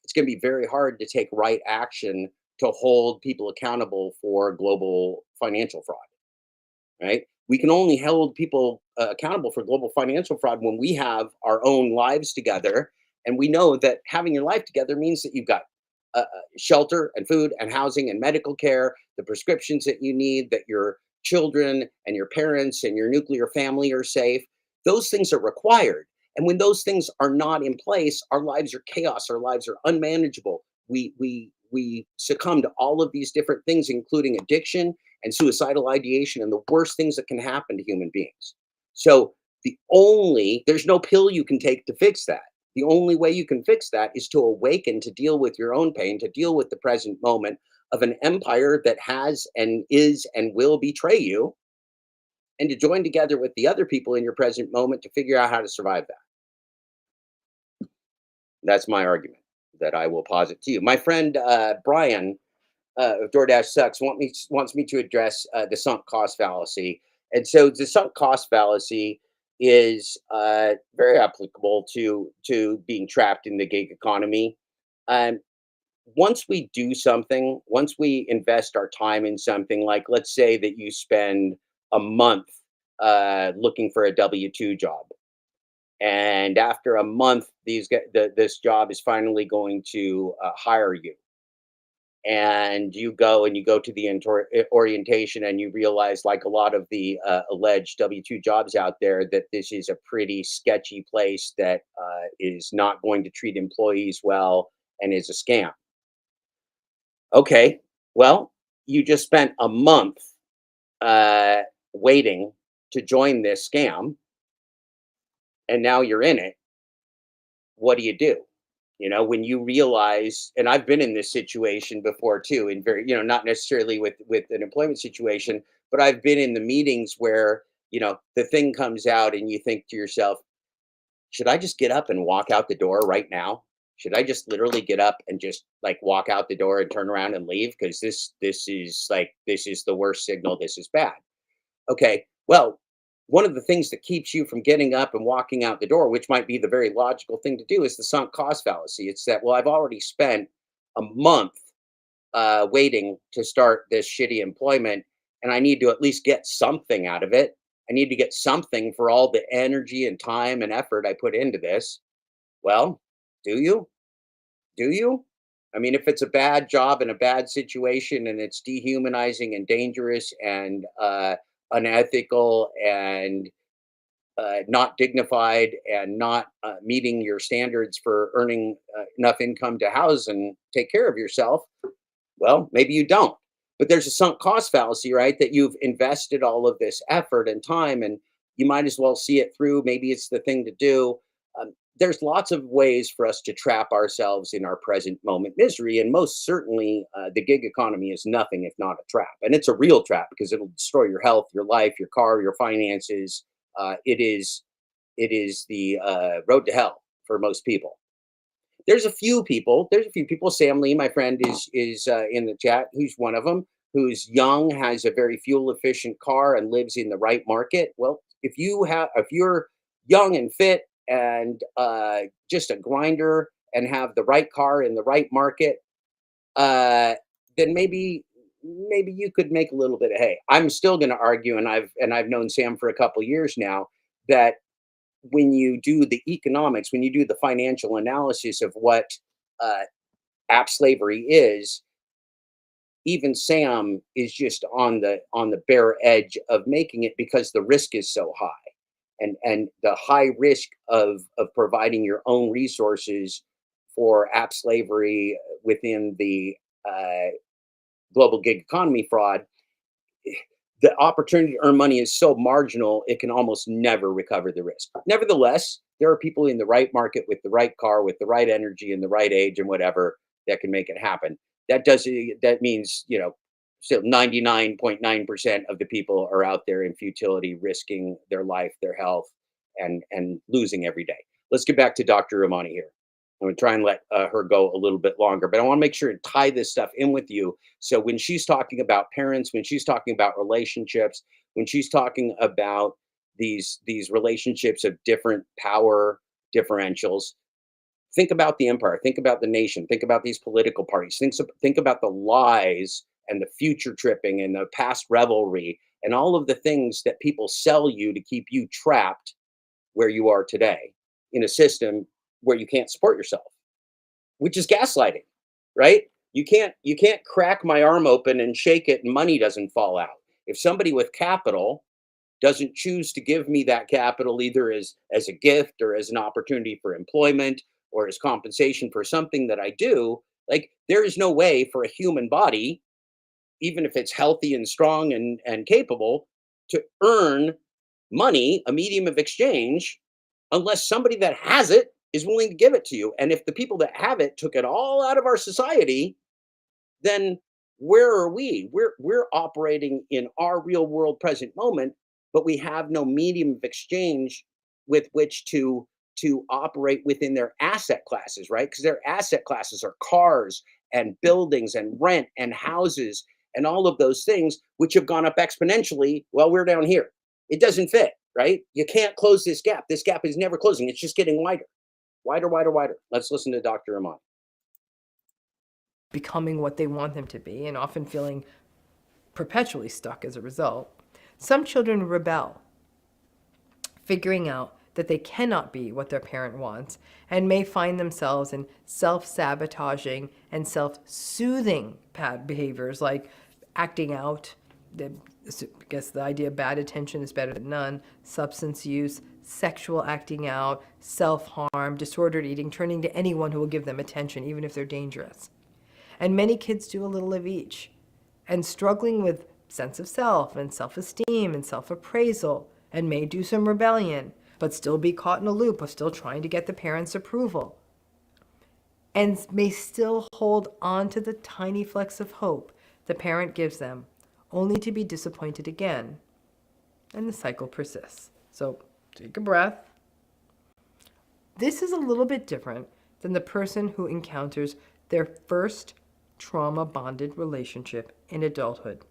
it's going to be very hard to take right action to hold people accountable for global financial fraud. Right? We can only hold people accountable for global financial fraud when we have our own lives together, and we know that having your life together means that you've got shelter and food and housing and medical care, the prescriptions that you need, that your children and your parents and your nuclear family are safe. Those things are required. And when those things are not in place, our lives are chaos, our lives are unmanageable. We succumb to all of these different things, including addiction and suicidal ideation and the worst things that can happen to human beings. So there's no pill you can take to fix that. The only way you can fix that is to awaken, to deal with your own pain, to deal with the present moment of an empire that has and is and will betray you, and to join together with the other people in your present moment to figure out how to survive that. That's my argument that I will posit to you. My friend Brian of DoorDash Sucks wants me to address the sunk cost fallacy. And so the sunk cost fallacy is very applicable to being trapped in the gig economy. Um, Once we do something, once we invest our time in something, like let's say that you spend a month looking for a W-2 job, and after a month, this job is finally going to hire you, and you go to the orientation, and you realize, like a lot of the alleged W-2 jobs out there, that this is a pretty sketchy place that is not going to treat employees well and is a scam. Okay, well, you just spent a month uh, waiting to join this scam, and now you're in it. What do? When you realize, and I've been in this situation before too, in very, not necessarily with an employment situation, but I've been in the meetings where, the thing comes out and you think to yourself, should I just get up and walk out the door right now? Should I just literally get up and just like walk out the door and turn around and leave? Because this is the worst signal. This is bad. Okay. Well, one of the things that keeps you from getting up and walking out the door, which might be the very logical thing to do, is the sunk cost fallacy. It's that, well, I've already spent a month waiting to start this shitty employment, and I need to at least get something out of it. I need to get something for all the energy and time and effort I put into this. Well, do you? Do you? I mean, if it's a bad job and a bad situation and it's dehumanizing and dangerous and unethical and not dignified and not meeting your standards for earning enough income to house and take care of yourself, well, maybe you don't. But there's a sunk cost fallacy, right? That you've invested all of this effort and time, and you might as well see it through. Maybe it's the thing to do. There's lots of ways for us to trap ourselves in our present moment misery. And most certainly, the gig economy is nothing if not a trap. And it's a real trap because it'll destroy your health, your life, your car, your finances. It is the road to hell for most people. There's a few people. Sam Lee, my friend, is in the chat. Who's one of them? Who's young, has a very fuel efficient car, and lives in the right market. Well, if you're young and fit and just a grinder and have the right car in the right market, then maybe you could make a little bit of hay. I'm still going to argue, and I've known Sam for a couple years now, that when you do the economics, when you do the financial analysis of what app slavery is, even Sam is just on the bare edge of making it, because the risk is so high, and the high risk of providing your own resources for app slavery within the global gig economy fraud. The opportunity to earn money is so marginal, it can almost never recover the risk. Nevertheless, there are people in the right market with the right car, with the right energy and the right age and whatever, that can make it happen. That means, still 99.9% of the people are out there in futility, risking their life, their health, and losing every day. Let's get back to Dr. Ramani here. I'm going to try and let her go a little bit longer, but I want to make sure and tie this stuff in with you. So when she's talking about parents, when she's talking about relationships, when she's talking about these relationships of different power differentials, think about the empire, think about the nation, think about these political parties, think about the lies and the future tripping and the past revelry and all of the things that people sell you to keep you trapped where you are today in a system where you can't support yourself, which is gaslighting, right? You can't crack my arm open and shake it and money doesn't fall out. If somebody with capital doesn't choose to give me that capital either as a gift or as an opportunity for employment or as compensation for something that I do, like there is no way for a human body, even if it's healthy and strong and capable, to earn money, a medium of exchange, unless somebody that has it is willing to give it to you. And if the people that have it took it all out of our society, then where are we? We're operating in our real world present moment, but we have no medium of exchange with which to operate within their asset classes, right? Because their asset classes are cars and buildings and rent and houses and all of those things, which have gone up exponentially while we're down here. It doesn't fit, right? You can't close this gap. This gap is never closing. It's just getting wider, wider, wider, wider. Let's listen to Dr. Ramani. Becoming what they want them to be and often feeling perpetually stuck as a result. Some children rebel, figuring out that they cannot be what their parent wants and may find themselves in self-sabotaging and self-soothing behaviors like acting out. I guess the idea of bad attention is better than none, substance use, sexual acting out, self-harm, disordered eating, turning to anyone who will give them attention, even if they're dangerous. And many kids do a little of each, and struggling with sense of self and self-esteem and self-appraisal, and may do some rebellion, but still be caught in a loop of still trying to get the parents' approval, and may still hold on to the tiny flecks of hope the parent gives them, only to be disappointed again. And the cycle persists. So take a breath. This is a little bit different than the person who encounters their first trauma-bonded relationship in adulthood.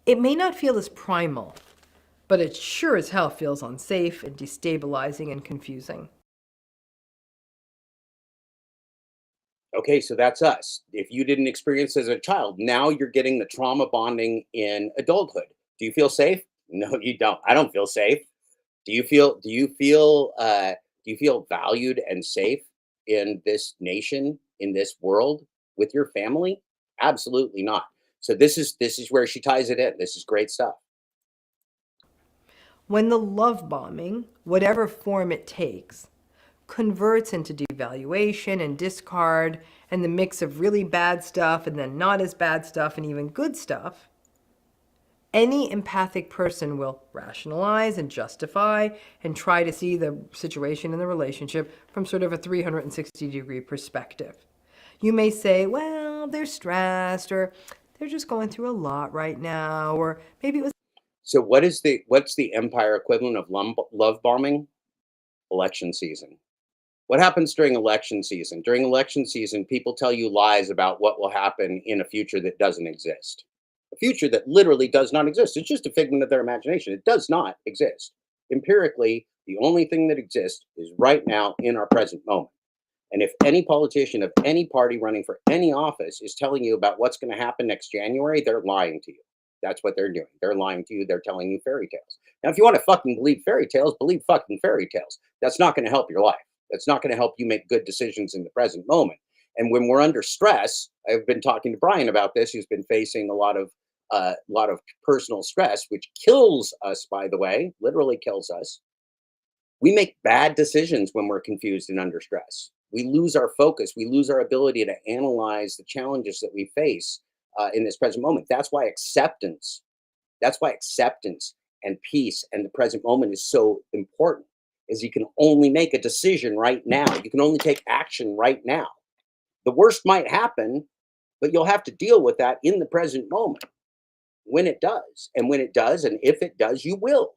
It may not feel as primal, but it sure as hell feels unsafe and destabilizing and confusing. Okay, so that's us. If you didn't experience as a child, now you're getting the trauma bonding in adulthood. Do you feel safe? No, you don't. I don't feel safe. Do you feel valued and safe in this nation, in this world, with your family? Absolutely not. So this is where she ties it in. This is great stuff. When the love bombing, whatever form it takes, converts into devaluation and discard and the mix of really bad stuff and then not as bad stuff and even good stuff, any empathic person will rationalize and justify and try to see the situation in the relationship from sort of a 360-degree perspective. You may say, well, they're stressed, or they're just going through a lot right now, or maybe it was. So what's the empire equivalent of love bombing? Election season. What happens during election season? During election season, people tell you lies about what will happen in a future that doesn't exist. A future that literally does not exist. It's just a figment of their imagination. It does not exist. Empirically, the only thing that exists is right now in our present moment. And if any politician of any party running for any office is telling you about what's going to happen next January, they're lying to you. That's what they're doing. They're lying to you. They're telling you fairy tales. Now, if you want to fucking believe fairy tales, believe fucking fairy tales. That's not going to help your life. That's not going to help you make good decisions in the present moment. And when we're under stress, I've been talking to Brian about this. He's been facing a lot of personal stress, which kills us, by the way, literally kills us. We make bad decisions when we're confused and under stress. We lose our focus. We lose our ability to analyze the challenges that we face in this present moment. That's why acceptance and peace and the present moment is so important, is you can only make a decision right now. You can only take action right now. The worst might happen, but you'll have to deal with that in the present moment when it does. And when it does, and if it does, you will,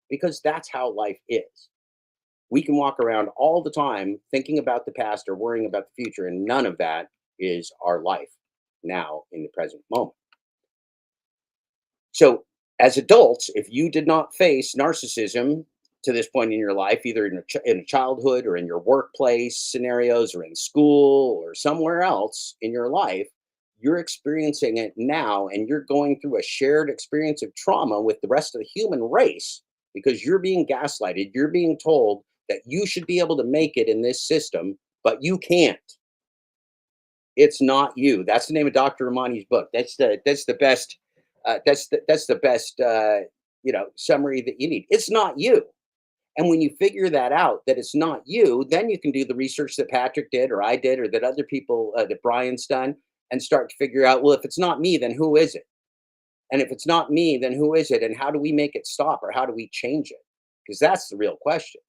because that's how life is. We can walk around all the time thinking about the past or worrying about the future, and none of that is our life now in the present moment. So, as adults, if you did not face narcissism to this point in your life, either in a childhood or in your workplace scenarios or in school or somewhere else in your life, you're experiencing it now, and you're going through a shared experience of trauma with the rest of the human race because you're being gaslighted. You're being told that you should be able to make it in this system, but you can't. It's not you. That's the name of Dr. Ramani's book. That's the best that's the best summary that you need. It's not you. And when you figure that out, that it's not you, then you can do the research that Patrick did, or I did, or that other people, that Brian's done, and start to figure out, well, if it's not me, then who is it? And if it's not me, then who is it? And how do we make it stop, or how do we change it? Because that's the real question.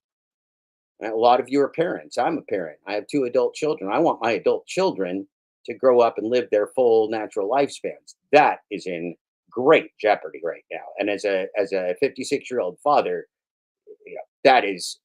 And a lot of you are parents. I'm a parent. I have 2 adult children. I want my adult children to grow up and live their full natural lifespans. That is in great jeopardy right now. And as a 56-year-old father, that is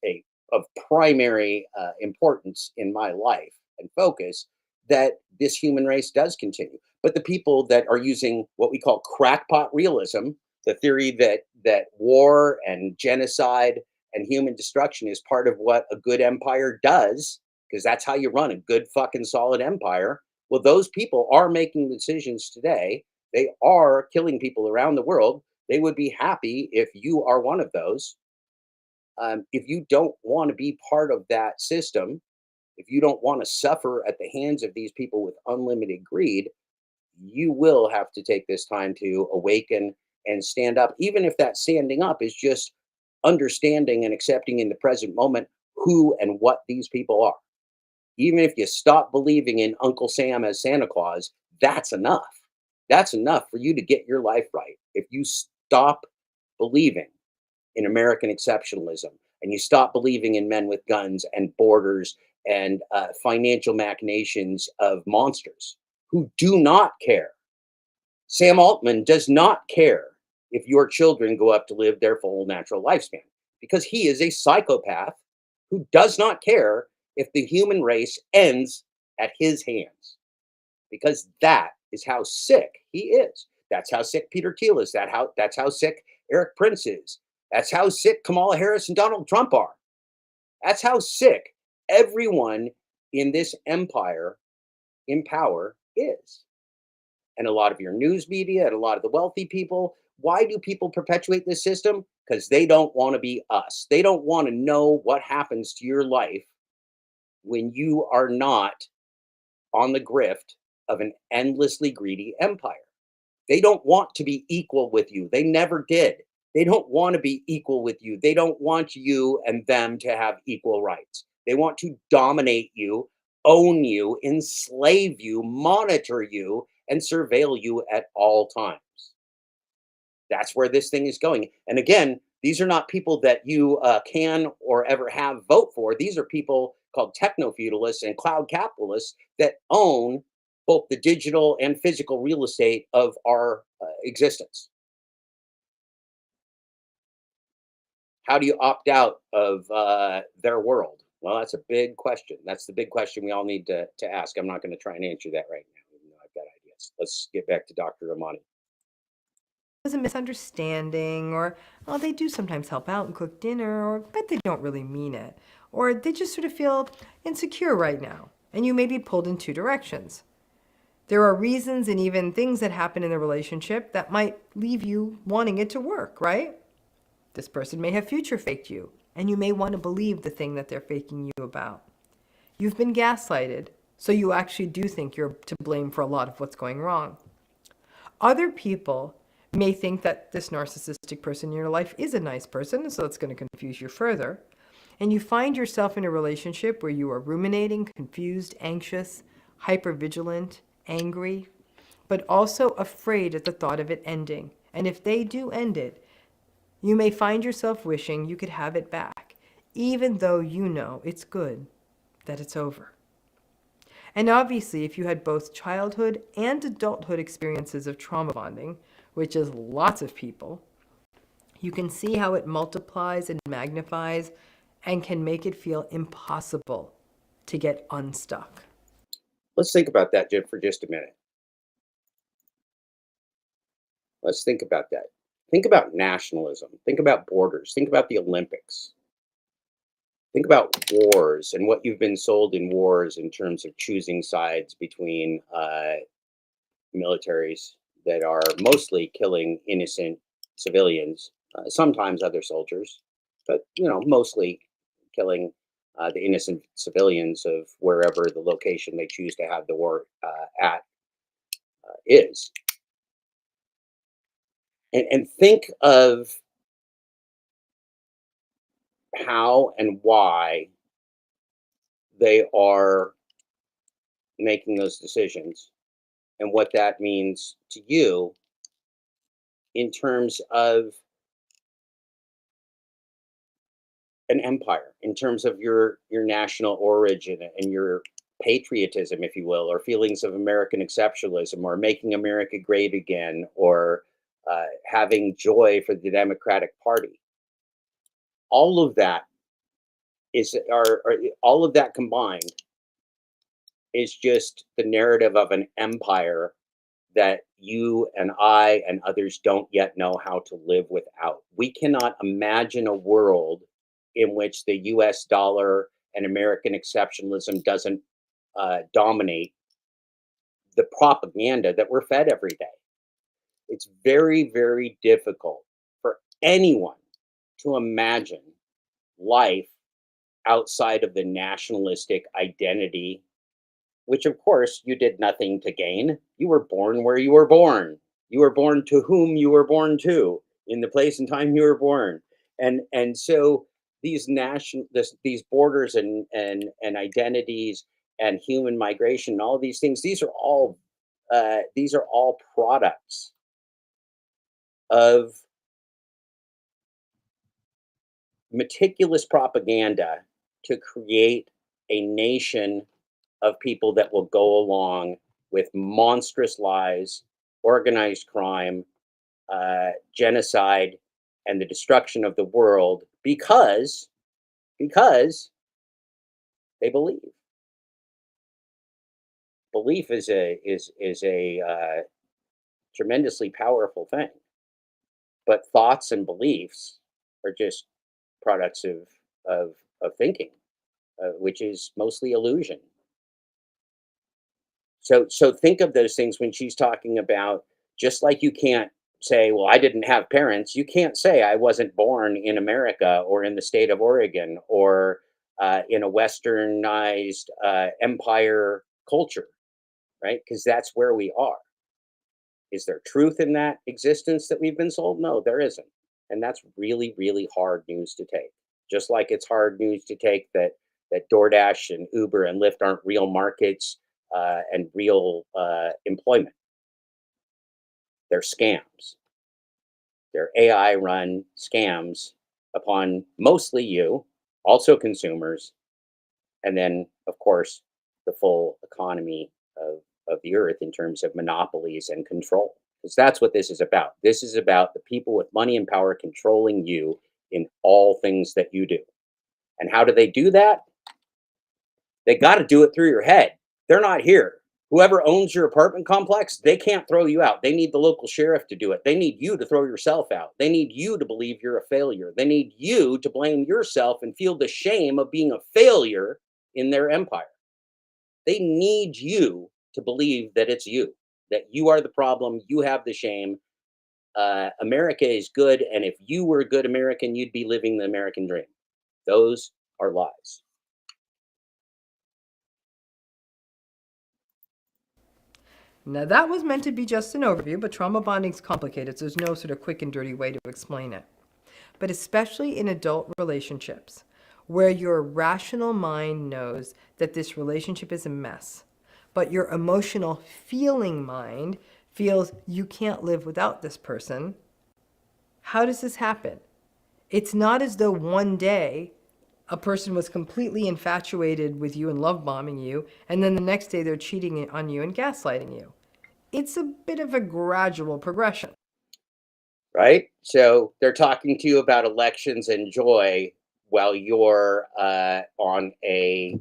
of primary importance in my life and focus, that this human race does continue. But the people that are using what we call crackpot realism, the theory that war and genocide and human destruction is part of what a good empire does, because that's how you run a good fucking solid empire. Well, those people are making decisions today. They are killing people around the world. They would be happy if you are one of those. If you don't want to be part of that system, if you don't want to suffer at the hands of these people with unlimited greed, you will have to take this time to awaken and stand up, even if that standing up is just understanding and accepting in the present moment who and what these people are. Even if you stop believing in Uncle Sam as Santa Claus, that's enough. That's enough for you to get your life right. If you stop believing in American exceptionalism, and you stop believing in men with guns and borders and financial machinations of monsters who do not care. Sam Altman does not care if your children go up to live their full natural lifespan, because he is a psychopath who does not care if the human race ends at his hands, because that is how sick he is. That's how sick Peter Thiel is. That's how sick Eric Prince is. That's how sick Kamala Harris and Donald Trump are. That's how sick everyone in this empire in power is. And a lot of your news media and a lot of the wealthy people, why do people perpetuate this system? Because they don't want to be us. They don't want to know what happens to your life when you are not on the grift of an endlessly greedy empire. They don't want to be equal with you. They never did. They don't want to be equal with you. They don't want you and them to have equal rights. They want to dominate you, own you, enslave you, monitor you, and surveil you at all times. That's where this thing is going. And again, these are not people that you can or ever have vote for. These are people called techno-feudalists and cloud capitalists that own both the digital and physical real estate of our existence. How do you opt out of their world? Well, that's a big question. That's the big question we all need to ask. I'm not going to try and answer that right now, even though I've got ideas. Let's get back to Dr. Ramani. Was a misunderstanding, or oh, they do sometimes help out and cook dinner, or but they don't really mean it, or they just sort of feel insecure right now, and you may be pulled in 2 directions. There are reasons and even things that happen in the relationship that might leave you wanting it to work, right? This person may have future faked you, and you may want to believe the thing that they're faking you about. You've been gaslighted, so you actually do think you're to blame for a lot of what's going wrong. Other people may think that this narcissistic person in your life is a nice person, so it's going to confuse you further. And you find yourself in a relationship where you are ruminating, confused, anxious, hypervigilant, angry, but also afraid at the thought of it ending. And if they do end it, you may find yourself wishing you could have it back, even though you know it's good that it's over. And obviously, if you had both childhood and adulthood experiences of trauma bonding, which is lots of people, you can see how it multiplies and magnifies and can make it feel impossible to get unstuck. Let's think about that for just a minute. Let's think about that. Think about nationalism. Think about borders. Think about the Olympics. Think about wars and what you've been sold in wars in terms of choosing sides between militaries that are mostly killing innocent civilians, sometimes other soldiers, but mostly killing the innocent civilians of wherever the location they choose to have the war at is. And think of how and why they are making those decisions and what that means to you in terms of an empire, in terms of your national origin and your patriotism, if you will, or feelings of American exceptionalism, or making America great again, or having joy for the Democratic Party. All of that all of that combined is just the narrative of an empire that you and I and others don't yet know how to live without. We cannot imagine a world in which the US dollar and American exceptionalism doesn't dominate the propaganda that we're fed every day. It's very, very difficult for anyone to imagine life outside of the nationalistic identity, which of course you did nothing to gain. You were born where you were born. You were born to whom you were born to, in the place and time you were born. And so these borders and identities and human migration and all these things, these are all products of meticulous propaganda to create a nation of people that will go along with monstrous lies, organized crime, genocide, and the destruction of the world because they believe. Belief is a tremendously powerful thing, but thoughts and beliefs are just products of thinking, which is mostly illusion. So think of those things when she's talking about, just like you can't say, well, I didn't have parents. You can't say I wasn't born in America or in the state of Oregon or in a westernized empire culture, right? Because that's where we are. Is there truth in that existence that we've been sold? No, there isn't. And that's really, really hard news to take. Just like it's hard news to take that DoorDash and Uber and Lyft aren't real markets and real employment. They're scams. They're AI-run scams upon mostly you, also consumers, and then, of course, the full economy of the earth in terms of monopolies and control. Because that's what this is about. This is about the people with money and power controlling you in all things that you do. And how do they do that? They got to do it through your head. They're not here. Whoever owns your apartment complex, they can't throw you out. They need the local sheriff to do it. They need you to throw yourself out. They need you to believe you're a failure. They need you to blame yourself and feel the shame of being a failure in their empire. They need you to believe that it's you, that you are the problem, you have the shame. America is good, and if you were a good American, you'd be living the American dream. Those are lies. Now that was meant to be just an overview, but trauma bonding is complicated, so there's no sort of quick and dirty way to explain it. But especially in adult relationships, where your rational mind knows that this relationship is a mess, but your emotional feeling mind feels you can't live without this person, how does this happen? It's not as though one day a person was completely infatuated with you and love bombing you, and then the next day they're cheating on you and gaslighting you. It's a bit of a gradual progression. Right? So they're talking to you about elections and joy, while you're on a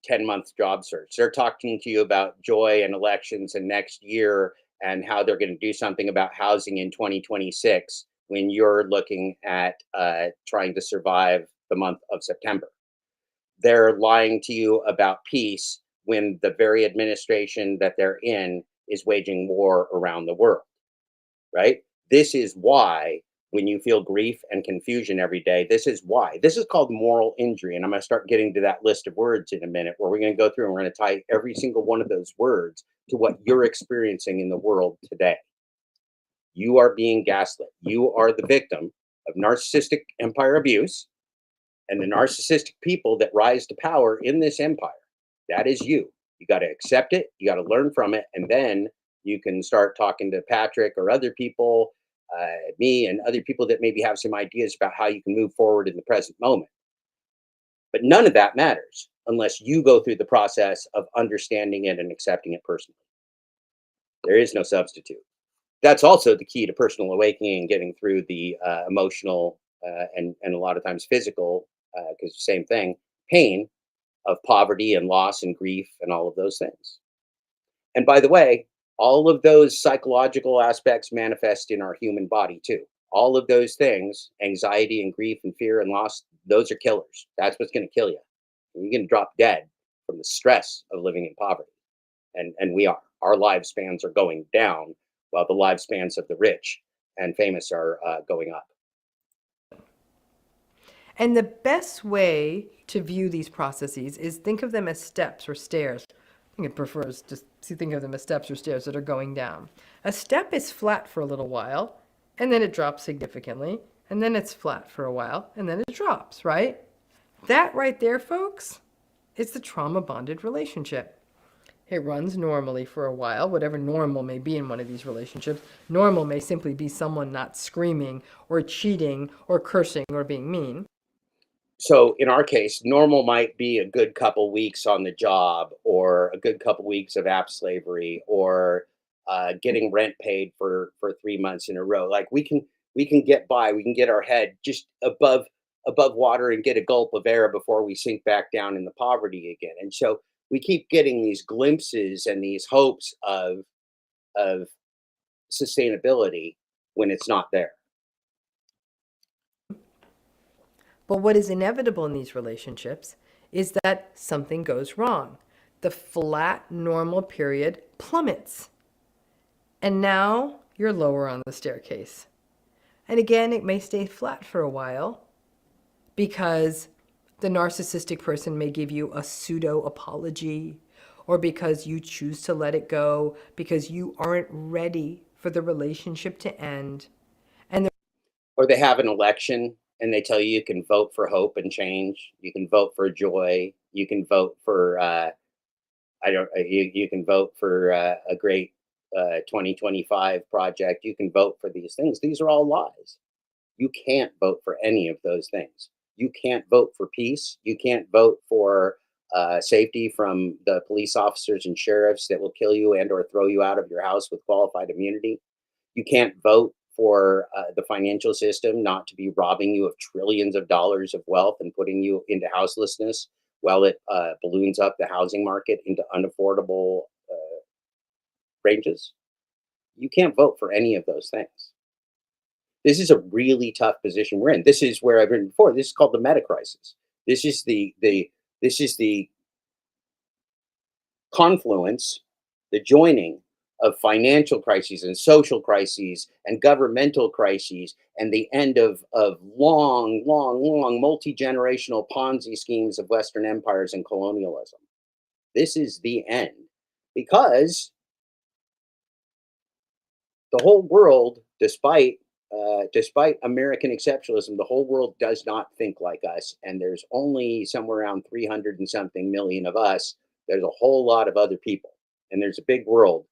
10-month job search. They're talking to you about joy and elections and next year and how they're going to do something about housing in 2026 when you're looking at trying to survive the month of September. They're lying to you about peace when the very administration that they're in is waging war around the world, right? This is why when you feel grief and confusion every day, this is why. This is called moral injury. And I'm going to start getting to that list of words in a minute, where we're going to go through and we're going to tie every single one of those words to what you're experiencing in the world today. You are being gaslit. You are the victim of narcissistic empire abuse and the narcissistic people that rise to power in this empire. That is you. You got to accept it. You got to learn from it. And then you can start talking to Patrick or other people, me and other people that maybe have some ideas about how you can move forward in the present moment. But none of that matters unless you go through the process of understanding it and accepting it personally. There is no substitute. That's also the key to personal awakening and getting through the emotional and a lot of times physical, because same thing, pain of poverty and loss and grief and all of those things. And by the way, all of those psychological aspects manifest in our human body too. All of those things, anxiety and grief and fear and loss, those are killers. That's what's going to kill you. You're going to drop dead from the stress of living in poverty. And we are. Our lifespans are going down while the lifespans of the rich and famous are going up. And the best way to view these processes is think of them as steps or stairs. I think it prefers just to think of them as steps or stairs that are going down. A step is flat for a little while, and then it drops significantly, and then it's flat for a while, and then it drops, right? That right there, folks, is the trauma-bonded relationship. It runs normally for a while, whatever normal may be in one of these relationships. Normal may simply be someone not screaming or cheating or cursing or being mean. So in our case, normal might be a good couple weeks on the job, or a good couple weeks of app slavery, or getting rent paid for 3 months in a row. Like we can get by, we can get our head just above water and get a gulp of air before we sink back down in the poverty again. And so we keep getting these glimpses and these hopes of sustainability when it's not there. But what is inevitable in these relationships is that something goes wrong. The flat normal period plummets. And now you're lower on the staircase. And again, it may stay flat for a while because the narcissistic person may give you a pseudo apology, or because you choose to let it go because you aren't ready for the relationship to end. Or they have an election and they tell you you can vote for hope and change. You can vote for joy. You can vote for you can vote for a great 2025 project. You can vote for these things. These are all lies. You can't vote for any of those things. You can't vote for peace. You can't vote for safety from the police officers and sheriffs that will kill you and or throw you out of your house with qualified immunity. You can't vote for the financial system not to be robbing you of trillions of dollars of wealth and putting you into houselessness while it balloons up the housing market into unaffordable ranges. You can't vote for any of those things. This is a really tough position we're in. This is where I've written before. This is called the meta crisis. This is the confluence, the joining of financial crises and social crises and governmental crises, and the end of long multi-generational Ponzi schemes of Western empires and colonialism. This is the end, because the whole world, despite American exceptionalism, the whole world does not think like us, and there's only somewhere around 300 and something million of us. There's a whole lot of other people, and there's a big world,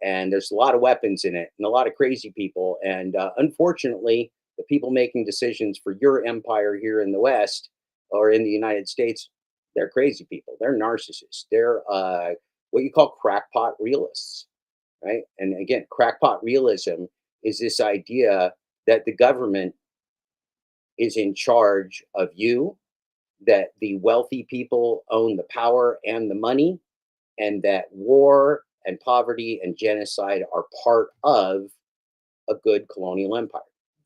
and there's a lot of weapons in it, and a lot of crazy people, and unfortunately, the people making decisions for your empire here in the West or in the United States, they're crazy people. They're narcissists. They're what you call crackpot realists, right? And again, crackpot realism is this idea that the government is in charge of you, that the wealthy people own the power and the money, and that war and poverty and genocide are part of a good colonial empire.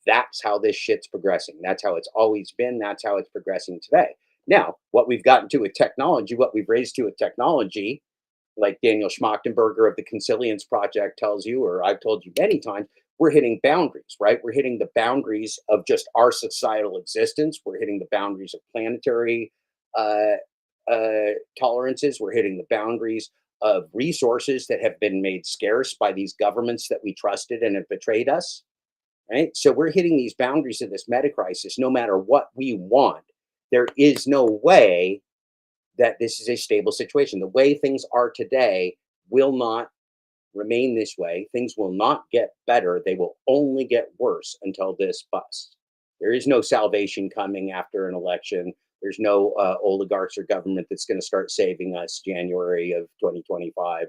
That's how this shit's progressing. That's how it's always been. That's how it's progressing today. Now, what we've gotten to with technology, what we've raised to with technology, like Daniel Schmachtenberger of the Consilience Project tells you, or I've told you many times, we're hitting boundaries, right? We're hitting the boundaries of just our societal existence. We're hitting the boundaries of planetary tolerances. We're hitting the boundaries of resources that have been made scarce by these governments that we trusted and have betrayed us, right? So we're hitting these boundaries of this meta crisis. No matter what we want, there is no way that this is a stable situation. The way things are today will not remain this way. Things will not get better. They will only get worse until this busts. There is no salvation coming after an election. There's no oligarchs or government that's going to start saving us January of 2025,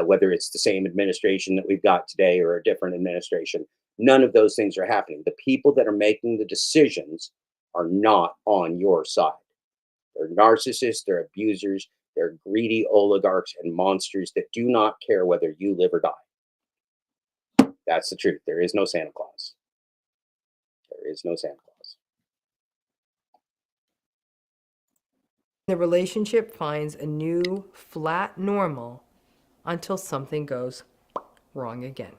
whether it's the same administration that we've got today or a different administration. None of those things are happening. The people that are making the decisions are not on your side. They're narcissists, they're abusers, they're greedy oligarchs and monsters that do not care whether you live or die. That's the truth. There is no Santa Claus. There is no Santa Claus. The relationship finds a new flat normal until something goes wrong again.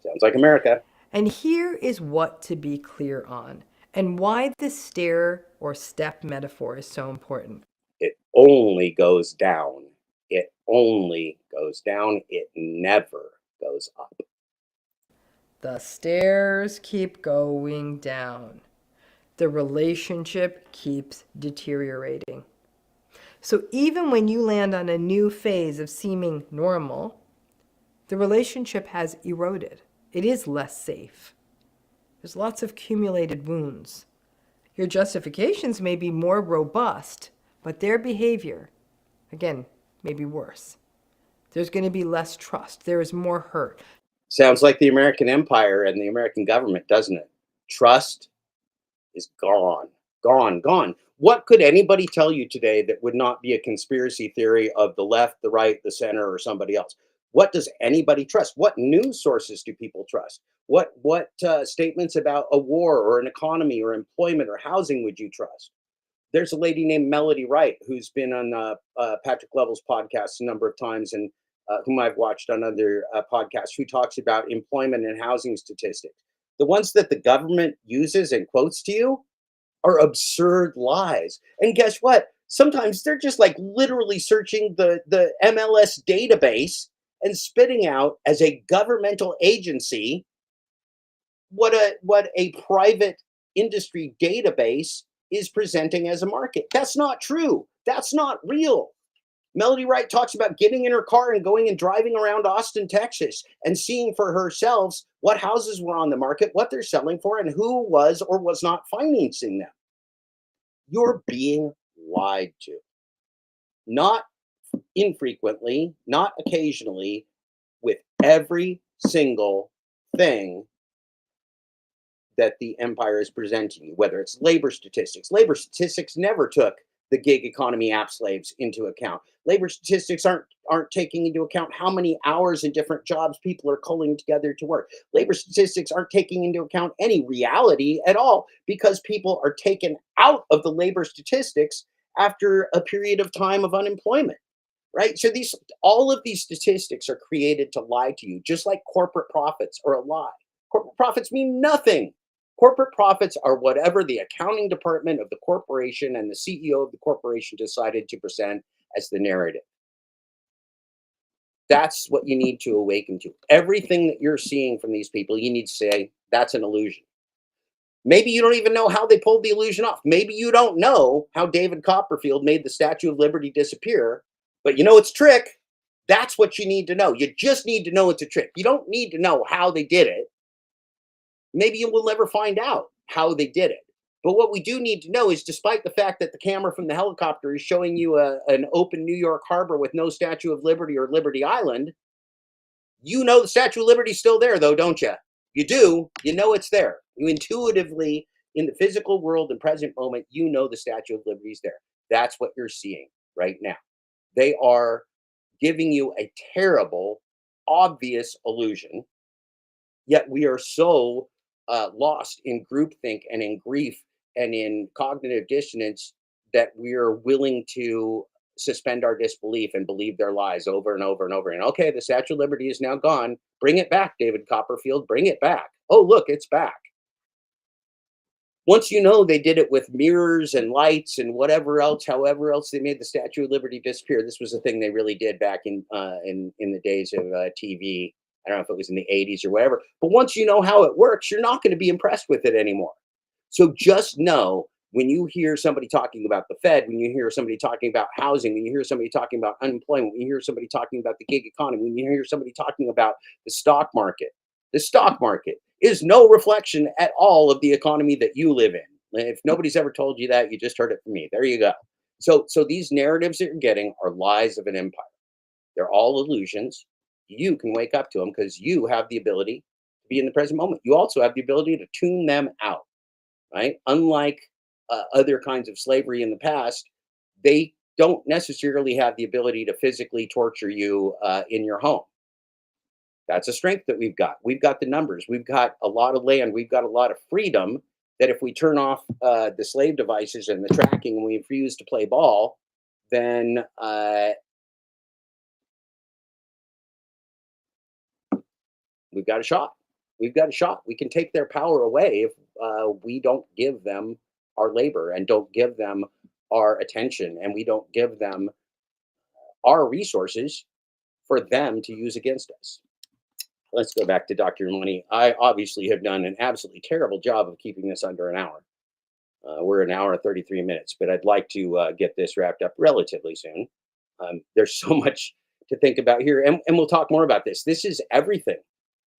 Sounds like America. And here is what to be clear on, and why the stair or step metaphor is so important. It only goes down. It only goes down. It never goes up. The stairs keep going down. The relationship keeps deteriorating. So even when you land on a new phase of seeming normal, the relationship has eroded. It is less safe. There's lots of accumulated wounds. Your justifications may be more robust, but their behavior, again, may be worse. There's going to be less trust. There is more hurt. Sounds like the American empire and the American government, doesn't it? Trust is gone, gone, gone. What could anybody tell you today that would not be a conspiracy theory of the left, the right, the center, or somebody else? What does anybody trust? What news sources do people trust? What statements about a war or an economy or employment or housing would you trust? There's a lady named Melody Wright who's been on Patrick Lovell's podcast a number of times, and whom I've watched on other podcasts, who talks about employment and housing statistics. The ones that the government uses and quotes to you are absurd lies. And guess what? Sometimes they're just like literally searching the MLS database and spitting out as a governmental agency what a private industry database is presenting as a market. That's not true. That's not real. Melody Wright talks about getting in her car and going and driving around Austin, Texas, and seeing for herself what houses were on the market, what they're selling for, and who was or was not financing them. You're being lied to. Not infrequently, not occasionally, with every single thing that the empire is presenting you, whether it's labor statistics. Labor statistics never took the gig economy app slaves into account. Labor statistics aren't taking into account how many hours in different jobs people are culling together to work. Labor statistics aren't taking into account any reality at all, because people are taken out of the labor statistics after a period of time of unemployment, right? So all of these statistics are created to lie to you, just like corporate profits are a lie. Corporate profits mean nothing. Corporate profits are whatever the accounting department of the corporation and the CEO of the corporation decided to present as the narrative. That's what you need to awaken to. Everything that you're seeing from these people, you need to say, that's an illusion. Maybe you don't even know how they pulled the illusion off. Maybe you don't know how David Copperfield made the Statue of Liberty disappear, but you know it's a trick. That's what you need to know. You just need to know it's a trick. You don't need to know how they did it. Maybe you will never find out how they did it. But what we do need to know is, despite the fact that the camera from the helicopter is showing you an open New York harbor with no Statue of Liberty or Liberty Island, you know the Statue of Liberty is still there, though, don't you? You do. You know it's there. You intuitively In the physical world and present moment, you know the Statue of Liberty is there. That's what you're seeing right now. They are giving you a terrible, obvious illusion, yet we are so lost in groupthink and in grief and in cognitive dissonance that we are willing to suspend our disbelief and believe their lies over and over and over. And okay, the Statue of Liberty is now gone. Bring it back, David Copperfield. Bring it back. Oh, look, it's back. Once you know they did it with mirrors and lights and whatever else, however else they made the Statue of Liberty disappear. This was a thing they really did back in the days of TV. I don't know if it was in the 80s or whatever. But once you know how it works, you're not going to be impressed with it anymore. So just know, when you hear somebody talking about the Fed, when you hear somebody talking about housing, when you hear somebody talking about unemployment, when you hear somebody talking about the gig economy, when you hear somebody talking about the stock market is no reflection at all of the economy that you live in. If nobody's ever told you that, you just heard it from me. There you go. So these narratives that you're getting are lies of an empire. They're all illusions. You can wake up to them because you have the ability to be in the present moment. You also have the ability to tune them out, right? Unlike other kinds of slavery in the past, they don't necessarily have the ability to physically torture you in your home. That's a strength that we've got. We've got the numbers. We've got a lot of land. We've got a lot of freedom that if we turn off the slave devices and the tracking and we refuse to play ball, then we've got a shot. We've got a shot. We can take their power away if we don't give them our labor and don't give them our attention and we don't give them our resources for them to use against us. Let's go back to Dr. Ramani. I obviously have done an absolutely terrible job of keeping this under an hour. We're an hour and 33 minutes, but I'd like to get this wrapped up relatively soon. There's so much to think about here, and we'll talk more about this. This is everything.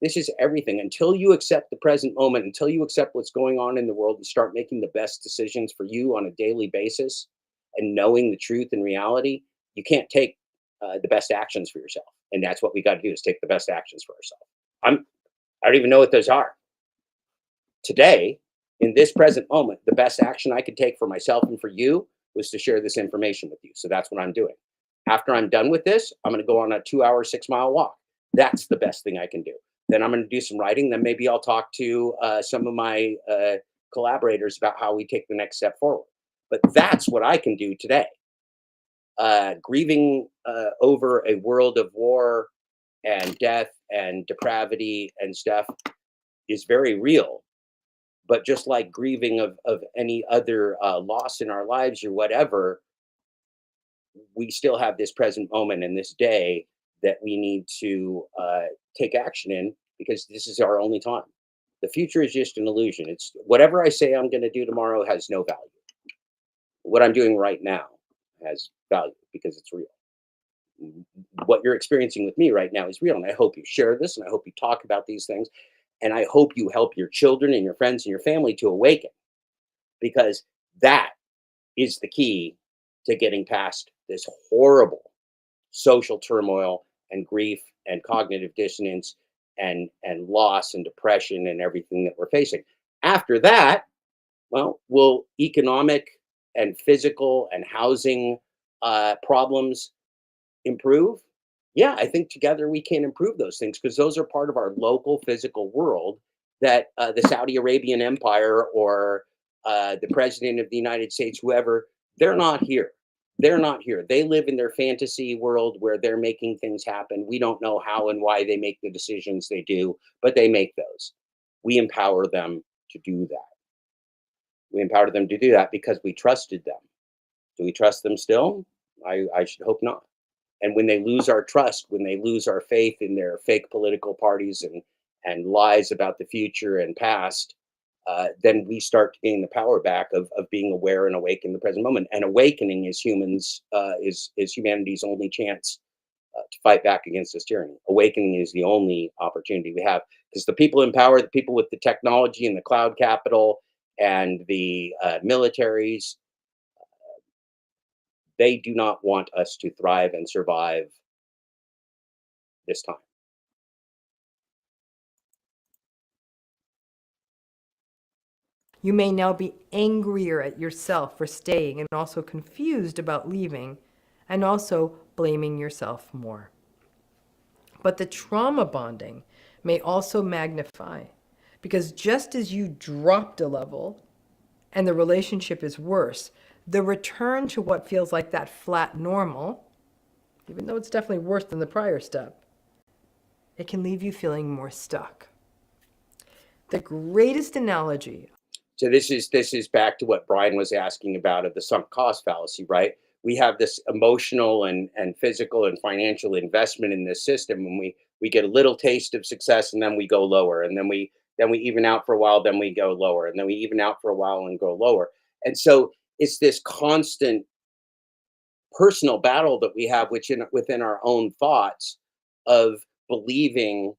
This is everything. Until you accept the present moment, until you accept what's going on in the world and start making the best decisions for you on a daily basis and knowing the truth and reality, you can't take the best actions for yourself. And that's what we got to do, is take the best actions for ourselves. I don't even know what those are. Today, in this present moment, the best action I could take for myself and for you was to share this information with you. So that's what I'm doing. After I'm done with this, I'm going to go on a 2-hour, 6-mile walk. That's the best thing I can do. Then I'm going to do some writing. Then maybe I'll talk to some of my collaborators about how we take the next step forward. But that's what I can do today. Grieving over a world of war and death and depravity and stuff is very real. But just like grieving of any other loss in our lives or whatever, we still have this present moment and this day that we need to take action in, because this is our only time. The future is just an illusion. It's whatever I say I'm going to do tomorrow has no value. What I'm doing right now has value because it's real. What you're experiencing with me right now is real. And I hope you share this, and I hope you talk about these things. And I hope you help your children and your friends and your family to awaken, because that is the key to getting past this horrible social turmoil and grief and cognitive dissonance and loss and depression and everything that we're facing. After that, well, will economic and physical and housing problems improve? Yeah, I think together we can improve those things, because those are part of our local physical world that the Saudi Arabian Empire or the President of the United States, whoever, they're not here. They're not here. They live in their fantasy world where they're making things happen. We don't know how and why they make the decisions they do, but they make those. We empower them to do that. We empower them to do that because we trusted them. Do we trust them still? I should hope not. And when they lose our trust, when they lose our faith in their fake political parties and lies about the future and past, then we start to gain the power back of being aware and awake in the present moment. And awakening is humanity's only chance to fight back against this tyranny. Awakening is the only opportunity we have, because the people in power, the people with the technology and the cloud capital and the militaries, they do not want us to thrive and survive this time. You may now be angrier at yourself for staying and also confused about leaving and also blaming yourself more. But the trauma bonding may also magnify, because just as you dropped a level and the relationship is worse, the return to what feels like that flat normal, even though it's definitely worse than the prior step, it can leave you feeling more stuck. The greatest analogy. So this is back to what Brian was asking about of the sunk cost fallacy, right? We have this emotional and physical and financial investment in this system, and we get a little taste of success, and then we go lower, and then we even out for a while, then we go lower, and then we even out for a while and go lower. And so it's this constant personal battle that we have within our own thoughts of believing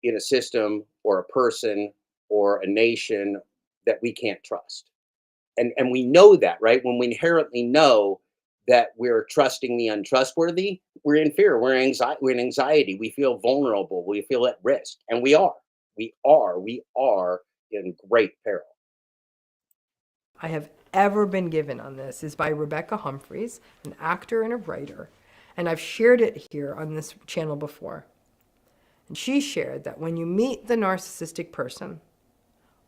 in a system or a person or a nation that we can't trust. And we know that, right? When we inherently know that we're trusting the untrustworthy, we're in fear, we're in anxiety, we feel vulnerable, we feel at risk. And we are in great peril. I have ever been given on this is by Rebecca Humphreys, an actor and a writer. And I've shared it here on this channel before. And she shared that when you meet the narcissistic person,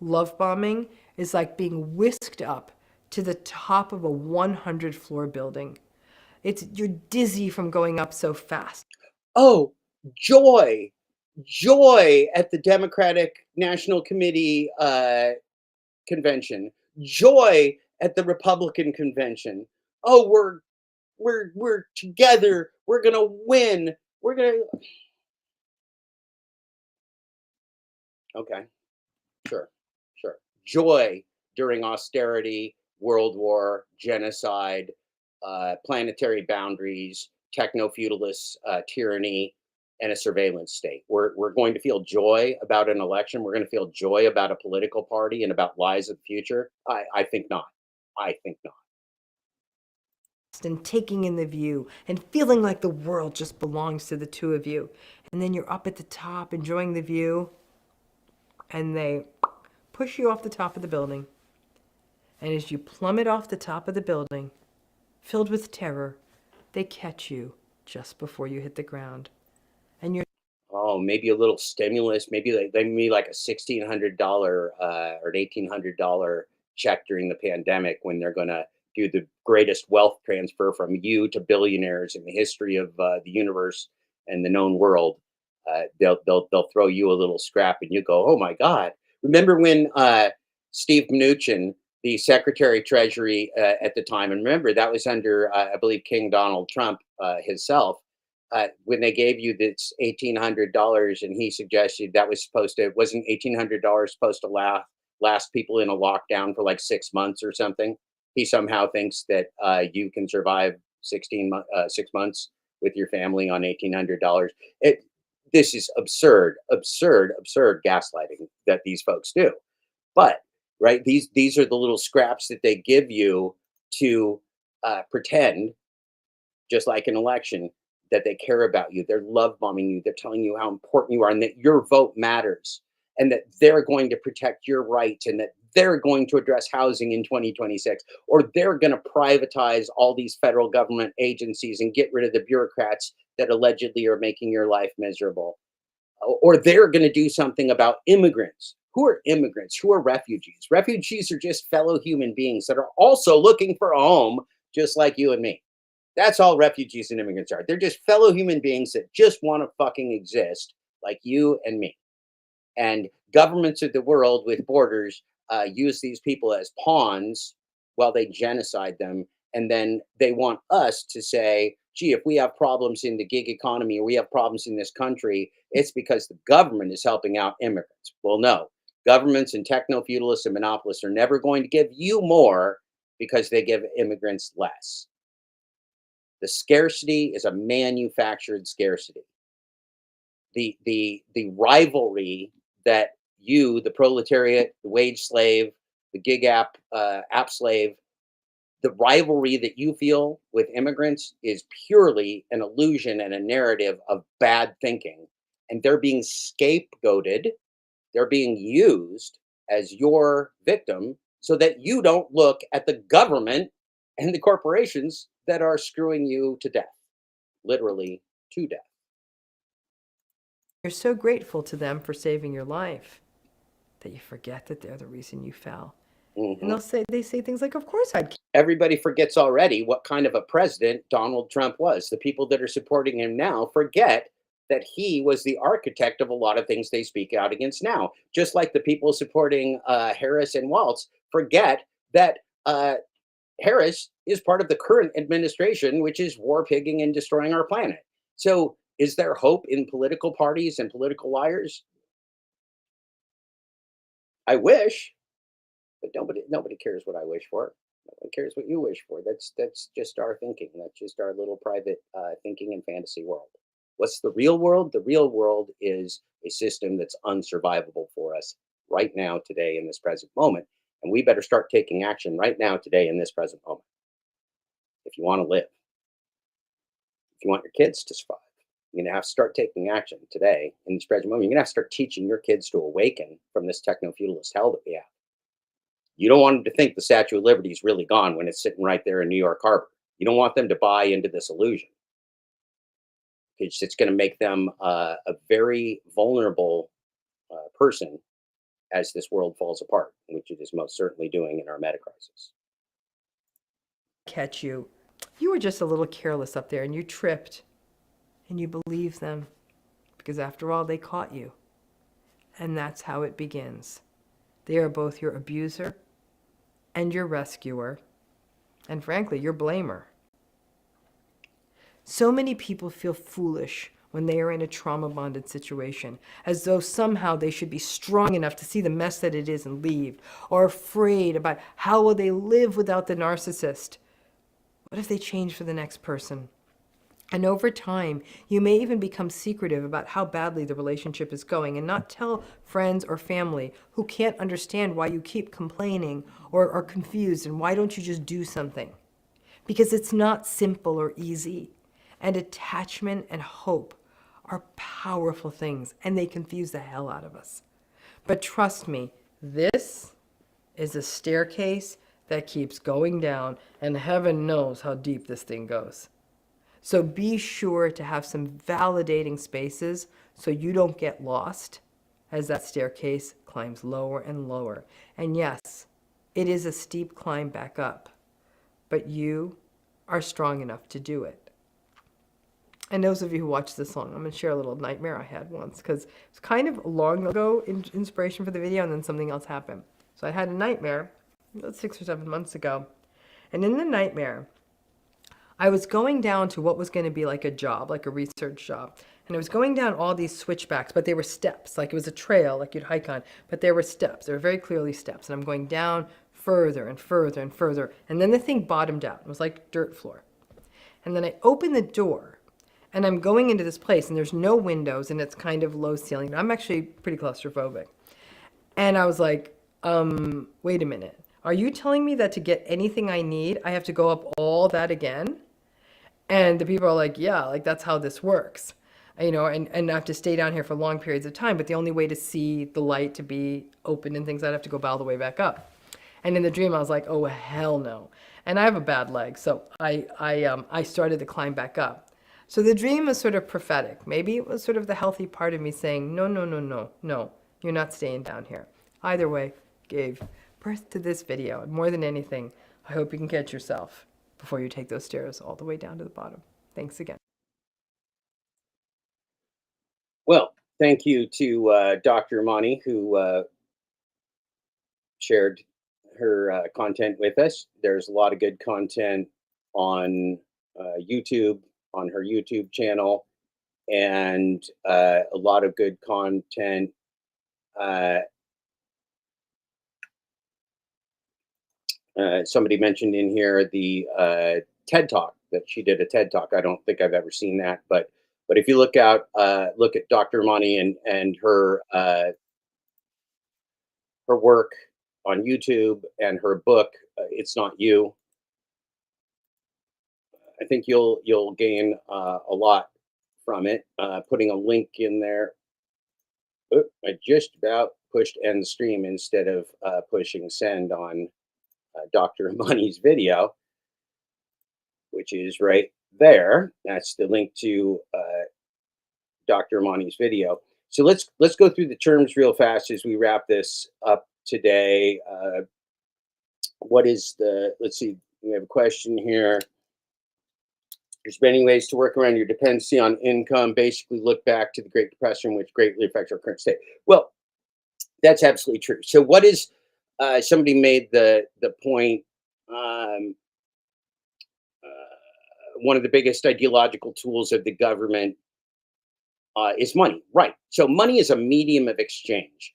love bombing is like being whisked up to the top of a 100-floor building. You're dizzy from going up so fast. Oh, joy at the Democratic National Committee convention, joy at the Republican convention. Oh, we're together. We're gonna win. Okay, sure. Joy during austerity, world war, genocide, planetary boundaries, techno-feudalist tyranny, and a surveillance state. We're going to feel joy about an election. We're going to feel joy about a political party and about lies of the future. I think not. And taking in the view and feeling like the world just belongs to the two of you. And then you're up at the top enjoying the view, and they push you off the top of the building. And as you plummet off the top of the building, filled with terror, they catch you just before you hit the ground. And you're maybe a little stimulus, maybe like a $1,600 or an $1,800 check during the pandemic when they're going to do the greatest wealth transfer from you to billionaires in the history of the universe and the known world. They'll throw you a little scrap, and you go, oh my God. Remember when Steve Mnuchin, the Secretary of Treasury at the time, and remember that was under, I believe, King Donald Trump himself, when they gave you this $1,800, and he suggested that wasn't $1,800 supposed to last people in a lockdown for like 6 months or something? He somehow thinks that you can survive 6 months with your family on $1,800. This is absurd gaslighting that these folks do. But right, these are the little scraps that they give you to pretend, just like an election, that they care about you. They're love bombing you. They're telling you how important you are and that your vote matters and that they're going to protect your rights and that they're going to address housing in 2026, or they're going to privatize all these federal government agencies and get rid of the bureaucrats that allegedly are making your life miserable, or they're going to do something about immigrants. Who are immigrants? Who are refugees? Refugees are just fellow human beings that are also looking for a home, just like you and me. That's all refugees and immigrants are. They're just fellow human beings that just want to fucking exist like you and me. And governments of the world with borders use these people as pawns while they genocide them. And then they want us to say, gee, if we have problems in the gig economy or we have problems in this country, it's because the government is helping out immigrants. Well, no, governments and techno-feudalists and monopolists are never going to give you more because they give immigrants less. The scarcity is a manufactured scarcity. The rivalry that you, the proletariat, the wage slave, the gig app slave, the rivalry that you feel with immigrants is purely an illusion and a narrative of bad thinking. And they're being scapegoated. They're being used as your victim so that you don't look at the government and the corporations that are screwing you to death, literally to death. You're so grateful to them for saving your life that you forget that they're the reason you fell. And they say things like, of course I'd. Everybody forgets already what kind of a president Donald Trump was. The people that are supporting him now forget that he was the architect of a lot of things they speak out against now. Just like the people supporting Harris and Waltz forget that Harris is part of the current administration, which is war pigging and destroying our planet. So is there hope in political parties and political liars? I wish, but nobody cares what I wish for. No one cares what you wish for. That's just our thinking. That's just our little private thinking and fantasy world. What's the real world? The real world is a system that's unsurvivable for us right now, today, in this present moment. And we better start taking action right now, today, in this present moment. If you want to live, if you want your kids to survive, you're going to have to start taking action today in this present moment. You're going to have to start teaching your kids to awaken from this techno-feudalist hell that we have. You don't want them to think the Statue of Liberty is really gone when it's sitting right there in New York Harbor. You don't want them to buy into this illusion. It's going to make them a very vulnerable person as this world falls apart, which it is most certainly doing in our meta crisis. Catch you. You were just a little careless up there and you tripped. And you believe them. Because after all, they caught you. And that's how it begins. They are both your abuser and your rescuer. And frankly, your blamer. So many people feel foolish when they are in a trauma-bonded situation, as though somehow they should be strong enough to see the mess that it is and leave, or afraid about how will they live without the narcissist. What if they change for the next person? And over time, you may even become secretive about how badly the relationship is going and not tell friends or family who can't understand why you keep complaining or are confused and why don't you just do something? Because it's not simple or easy. And attachment and hope are powerful things, and they confuse the hell out of us. But trust me, this is a staircase that keeps going down, and heaven knows how deep this thing goes. So be sure to have some validating spaces so you don't get lost as that staircase climbs lower and lower. And yes, it is a steep climb back up, but you are strong enough to do it. And those of you who watch this song, I'm going to share a little nightmare I had once, because it's kind of long ago, inspiration for the video, and then something else happened. So I had a nightmare about 6 or 7 months ago. And in the nightmare, I was going down to what was going to be like a job, like a research job. And I was going down all these switchbacks, but they were steps, like it was a trail, like you'd hike on. But there were steps. There were very clearly steps. And I'm going down further and further and further. And then the thing bottomed out. It was like dirt floor. And then I opened the door. And I'm going into this place, and there's no windows, and it's kind of low ceiling. I'm actually pretty claustrophobic. And I was like, wait a minute. Are you telling me that to get anything I need, I have to go up all that again? And the people are like, yeah, like that's how this works. You know, and I have to stay down here for long periods of time, but the only way to see the light to be open and things, I'd have to go all the way back up. And in the dream, I was like, oh, hell no. And I have a bad leg, so I started to climb back up. So the dream was sort of prophetic. Maybe it was sort of the healthy part of me saying, no, no, no, no, no, you're not staying down here. Either way, gave birth to this video. And more than anything, I hope you can catch yourself before you take those stairs all the way down to the bottom. Thanks again. Well, thank you to Dr. Ramani, who shared her content with us. There's a lot of good content on YouTube, on her YouTube channel, and a lot of good content somebody mentioned in here the TED Talk, that she did a TED Talk. I don't think I've ever seen that, but if you look at Dr. Ramani and her work on YouTube and her book, It's Not You, I think you'll gain a lot from it. Putting a link in there I just about pushed end stream instead of pushing send on Dr. Ramani's video, which is right there. That's the link to Dr. Ramani's video. So let's go through the terms real fast as we wrap this up today. What is the, let's see, we have a question here. There's many ways to work around your dependency on income. Basically, look back to the Great Depression, which greatly affects our current state. Well, that's absolutely true. So, what is somebody made the point? One of the biggest ideological tools of the government is money, right? So, money is a medium of exchange.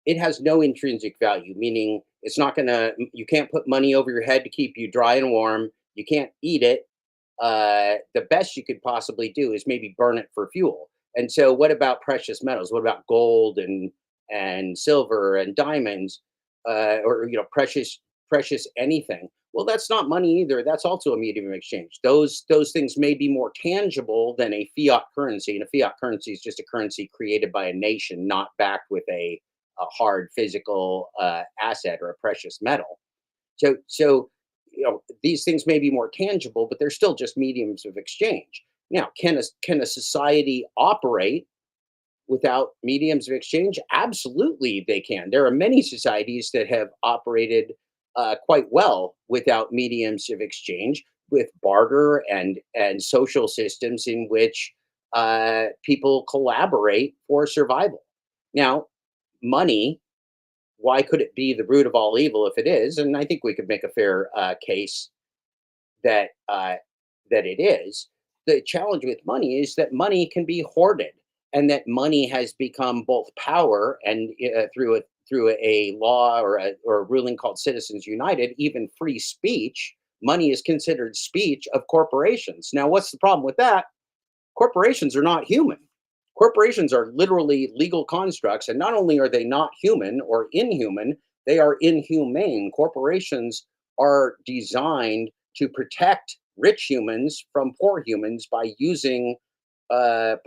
It has no intrinsic value, meaning it's not gonna. You can't put money over your head to keep you dry and warm. You can't eat it. The best you could possibly do is maybe burn it for fuel. And so, what about precious metals? What about gold and silver and diamonds, or precious anything? Well, that's not money either. That's also a medium of exchange. Those things may be more tangible than a fiat currency, and a fiat currency is just a currency created by a nation, not backed with a hard physical asset or a precious metal. So these things may be more tangible, but they're still just mediums of exchange. Now, can a society operate without mediums of exchange? Absolutely, they can. There are many societies that have operated quite well without mediums of exchange, with barter and social systems in which people collaborate for survival. Now, money, why could it be the root of all evil if it is? And I think we could make a fair case that that it is. The challenge with money is that money can be hoarded, and that money has become both power and through a law or a ruling called Citizens United, even free speech. Money is considered speech of corporations. Now, what's the problem with that? Corporations are not human. Corporations are literally legal constructs, and not only are they not human or inhuman, they are inhumane. Corporations are designed to protect rich humans from poor humans by using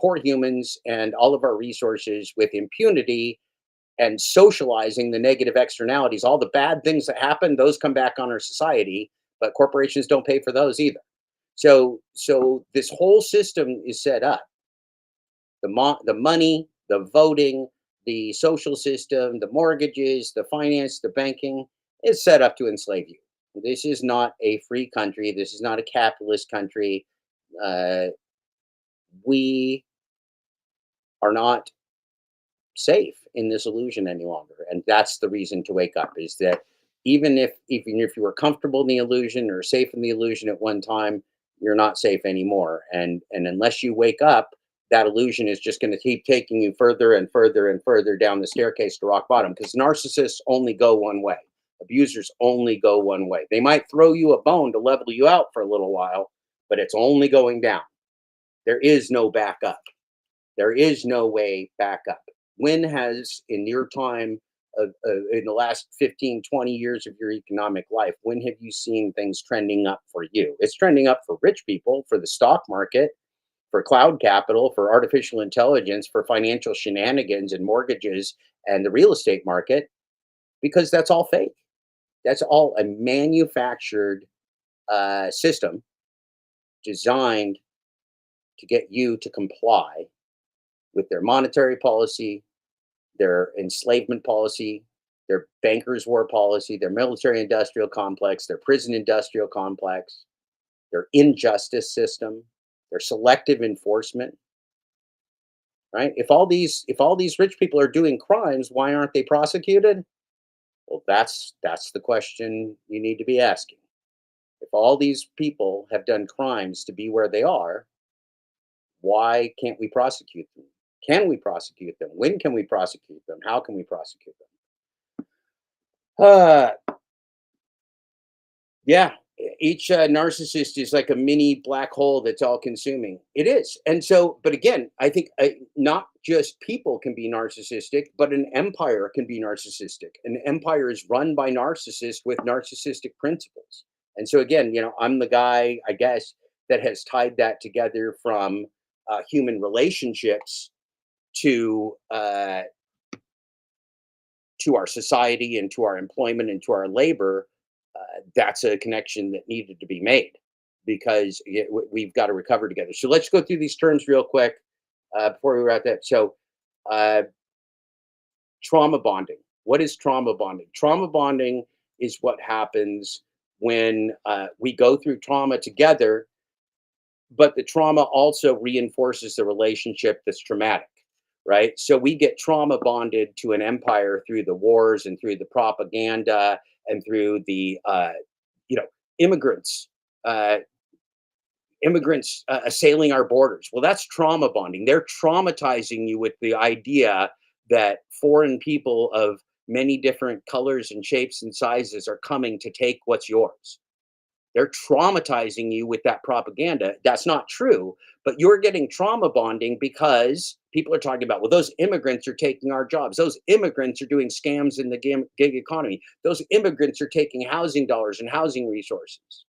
poor humans and all of our resources with impunity and socializing the negative externalities. All the bad things that happen, those come back on our society, but corporations don't pay for those either. So this whole system is set up. The money, the voting, the social system, the mortgages, the finance, the banking is set up to enslave you. This is not a free country. This is not a capitalist country. We are not safe in this illusion any longer, and that's the reason to wake up. Is that even if you were comfortable in the illusion or safe in the illusion at one time, you're not safe anymore. And unless you wake up, that illusion is just going to keep taking you further and further and further down the staircase to rock bottom, because narcissists only go one way. Abusers only go one way. They might throw you a bone to level you out for a little while, but it's only going down. There is no backup. There is no way back up. When has, in your time, in the last 15, 20 years of your economic life, when have you seen things trending up for you? It's trending up for rich people, for the stock market, for cloud capital, for artificial intelligence, for financial shenanigans and mortgages and the real estate market, because that's all fake. That's all a manufactured system designed to get you to comply with their monetary policy, their enslavement policy, their bankers' war policy, their military industrial complex, their prison industrial complex, their injustice system, their selective enforcement. Right? If all these rich people are doing crimes, why aren't they prosecuted? Well, that's the question you need to be asking. If all these people have done crimes to be where they are, why can't we prosecute them? Can we prosecute them? When can we prosecute them? How can we prosecute them? Yeah, each narcissist is like a mini black hole that's all consuming. It is. And so, but again, I think not just people can be narcissistic, but an empire can be narcissistic. An empire is run by narcissists with narcissistic principles. And so again, I'm the guy, I guess, that has tied that together from human relationships to our society and to our employment and to our labor, that's a connection that needed to be made because we've got to recover together. So let's go through these terms real quick before we wrap that. So trauma bonding. What is trauma bonding? Trauma bonding is what happens when we go through trauma together, but the trauma also reinforces the relationship that's traumatic, right? So we get trauma bonded to an empire through the wars and through the propaganda and through the, immigrants, assailing our borders. Well, that's trauma bonding. They're traumatizing you with the idea that foreign people of many different colors and shapes and sizes are coming to take what's yours. They're traumatizing you with that propaganda. That's not true, but you're getting trauma bonding because people are talking about, well, those immigrants are taking our jobs. Those immigrants are doing scams in the gig economy. Those immigrants are taking housing dollars and housing resources.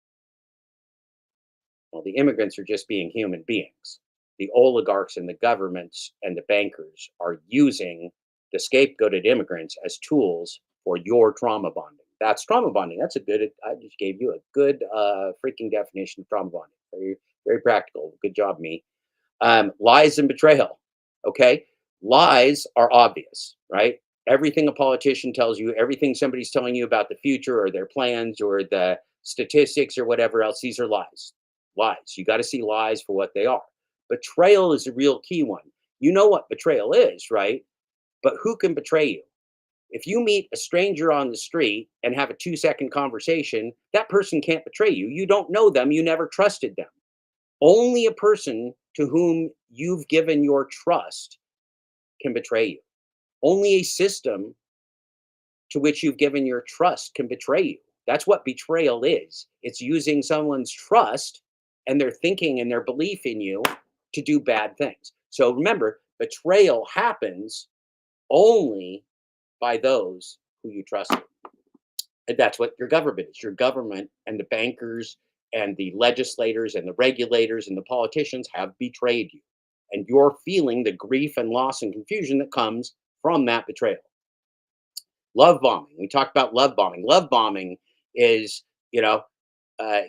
Well, the immigrants are just being human beings. The oligarchs and the governments and the bankers are using the scapegoated immigrants as tools for your trauma bonding. That's trauma bonding. That's a good, I just gave you a good freaking definition of trauma bonding. Very, very practical. Good job, me. Lies and betrayal. Okay. Lies are obvious, right? Everything a politician tells you, everything somebody's telling you about the future or their plans or the statistics or whatever else, these are lies. Lies. You got to see lies for what they are. Betrayal is a real key one. You know what betrayal is, right? But who can betray you? If you meet a stranger on the street and have a 2-second conversation, that person can't betray you. You don't know them. You never trusted them. Only a person to whom you've given your trust can betray you. Only a system to which you've given your trust can betray you. That's what betrayal is. It's using someone's trust and their thinking and their belief in you to do bad things. So remember, betrayal happens only by those who you trusted. And that's what your government is. Your government and the bankers and the legislators and the regulators and the politicians have betrayed you. And you're feeling the grief and loss and confusion that comes from that betrayal. Love bombing. We talked about love bombing. Love bombing is,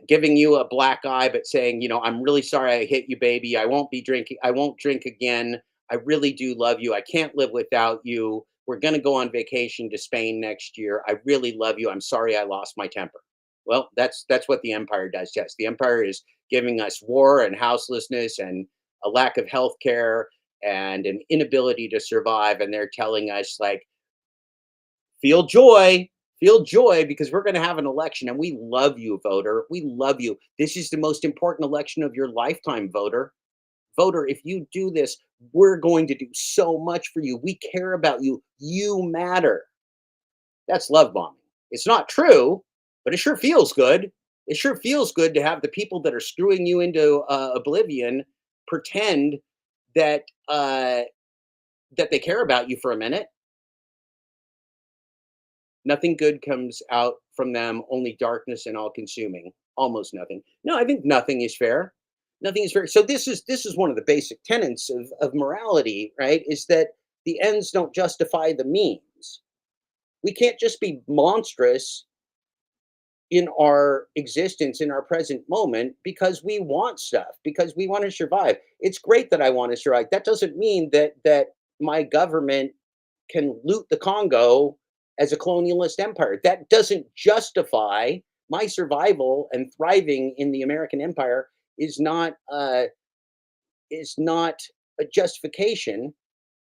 giving you a black eye, but saying, I'm really sorry I hit you, baby. I won't be drinking. I won't drink again. I really do love you. I can't live without you. We're going to go on vacation to Spain next year. I really love you. I'm sorry I lost my temper. Well, that's what the empire does. Yes, the empire is giving us war and houselessness and a lack of health care and an inability to survive. And they're telling us, like, feel joy because we're going to have an election and we love you, voter. We love you. This is the most important election of your lifetime, voter. Voter, if you do this, we're going to do so much for you. We care about you. You matter. That's love bombing. It's not true, but it sure feels good. It sure feels good to have the people that are screwing you into oblivion pretend that that they care about you for a minute. Nothing good comes out from them, only darkness and all-consuming. Almost nothing. No, I think nothing is fair. Nothing is fair. So this is one of the basic tenets of morality, right? Is that the ends don't justify the means. We can't just be monstrous in our existence, in our present moment, because we want stuff, because we want to survive. It's great that I want to survive. That doesn't mean that my government can loot the Congo as a colonialist empire. That doesn't justify my survival and thriving in the American empire. Is not a justification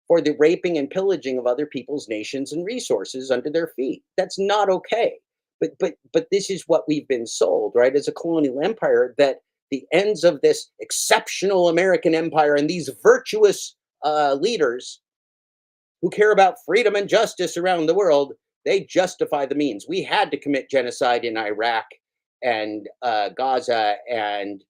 for the raping and pillaging of other people's nations and resources under their feet. That's not okay. But this is what we've been sold, right? As a colonial empire, that the ends of this exceptional American empire and these virtuous leaders who care about freedom and justice around the world, they justify the means. We had to commit genocide in Iraq and Gaza and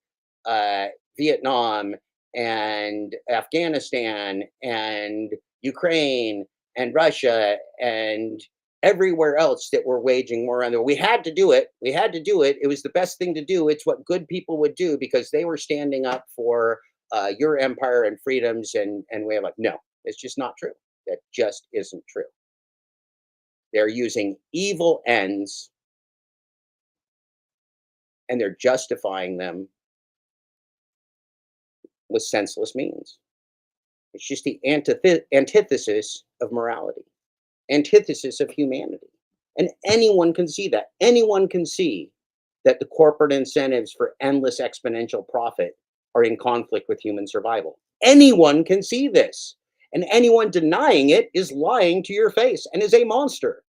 Vietnam and Afghanistan and Ukraine and Russia and everywhere else that we're waging war on. We had to do it. We had to do it. It was the best thing to do. It's what good people would do because they were standing up for your empire and freedoms and way of life. No, It's just not true. That just isn't true. They're using evil ends and they're justifying them with senseless means. It's just the antithesis of morality, antithesis of humanity. And anyone can see that. Anyone can see that the corporate incentives for endless exponential profit are in conflict with human survival. Anyone can see this. And anyone denying it is lying to your face and is a monster.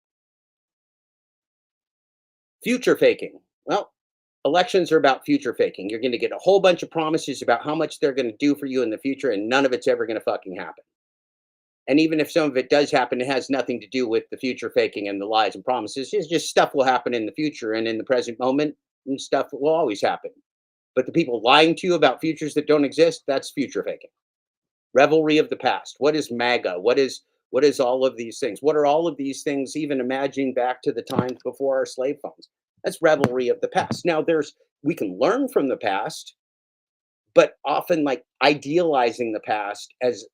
Future faking. Well, elections are about future faking. You're going to get a whole bunch of promises about how much they're going to do for you in the future, and none of it's ever going to fucking happen. And even if some of it does happen, it has nothing to do with the future faking and the lies and promises. It's just stuff will happen in the future, and in the present moment, and stuff will always happen. But the people lying to you about futures that don't exist, that's future faking. Revelry of the past. What is MAGA? What is all of these things? What are all of these things, even imagining back to the times before our slave phones? That's revelry of the past. Now, we can learn from the past, but often like idealizing the past as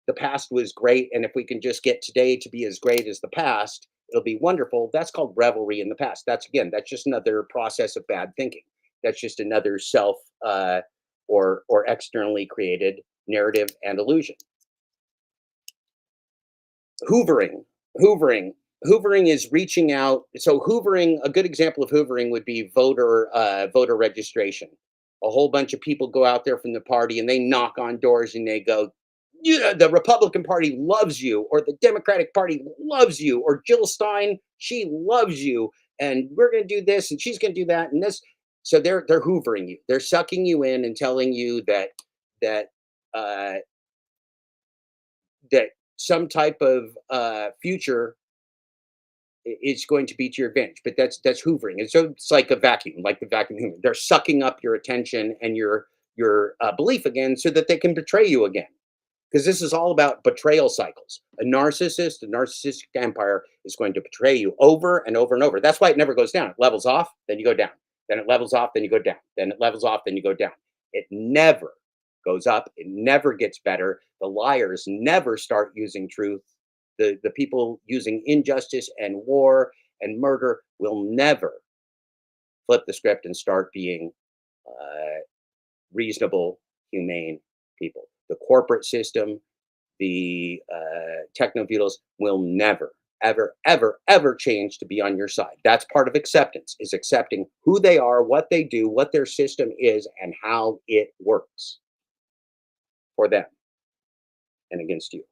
the past was great, and if we can just get today to be as great as the past, it'll be wonderful. That's called revelry in the past. That's just another process of bad thinking. That's just another self or externally created narrative and illusion. Hoovering is reaching out. So hoovering, a good example of hoovering would be voter registration. A whole bunch of people go out there from the party and they knock on doors and they go, yeah, the Republican Party loves you, or the Democratic Party loves you, or Jill Stein, she loves you, and we're going to do this and she's going to do that and this. So they're hoovering you. They're sucking you in and telling you that some type of future is going to be to your advantage. But that's hoovering. And so it's like a vacuum, like the vacuum hoover. They're sucking up your attention and your belief again so that they can betray you again. Because this is all about betrayal cycles. A narcissistic empire is going to betray you over and over and over. That's why it never goes down. It levels off, then you go down. Then it levels off, then you go down. Then it levels off, then you go down. It never goes up. It never gets better. The liars never start using truth. The people using injustice and war and murder will never flip the script and start being reasonable, humane people. The corporate system, the techno-feudalists will never, ever, ever, ever change to be on your side. That's part of acceptance, is accepting who they are, what they do, what their system is, and how it works for them and against you.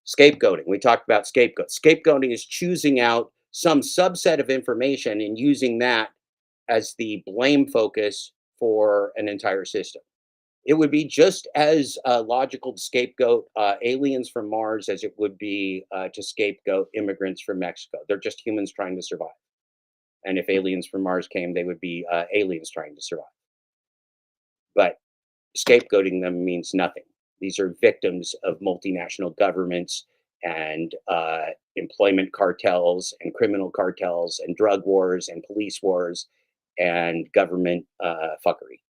Scapegoating. We talked about scapegoat. Scapegoating is choosing out some subset of information and using that as the blame focus for an entire system. It would be just as logical to scapegoat aliens from Mars as it would be to scapegoat immigrants from Mexico. They're just humans trying to survive. And if aliens from Mars came, they would be aliens trying to survive. But scapegoating them means nothing. These are victims of multinational governments and employment cartels and criminal cartels and drug wars and police wars and government fuckery.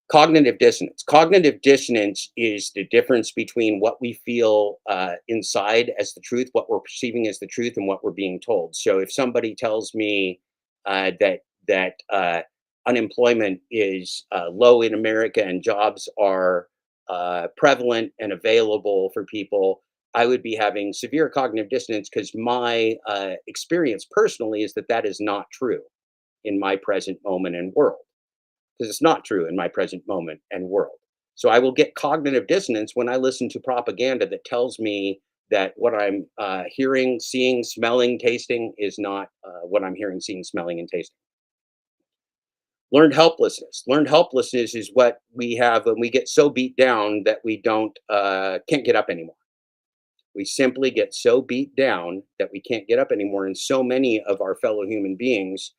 Cognitive dissonance. Cognitive dissonance is the difference between what we feel inside as the truth, what we're perceiving as the truth, and what we're being told. So if somebody tells me that unemployment is low in America and jobs are prevalent and available for people, I would be having severe cognitive dissonance because my experience personally is that is not true in my present moment and world. Because it's not true in my present moment and world. So I will get cognitive dissonance when I listen to propaganda that tells me that what I'm hearing, seeing, smelling, tasting is not what I'm hearing, seeing, smelling, and tasting. Learned helplessness. Learned helplessness is what we have when we get so beat down that we can't get up anymore. We simply get so beat down that we can't get up anymore. And so many of our fellow human beings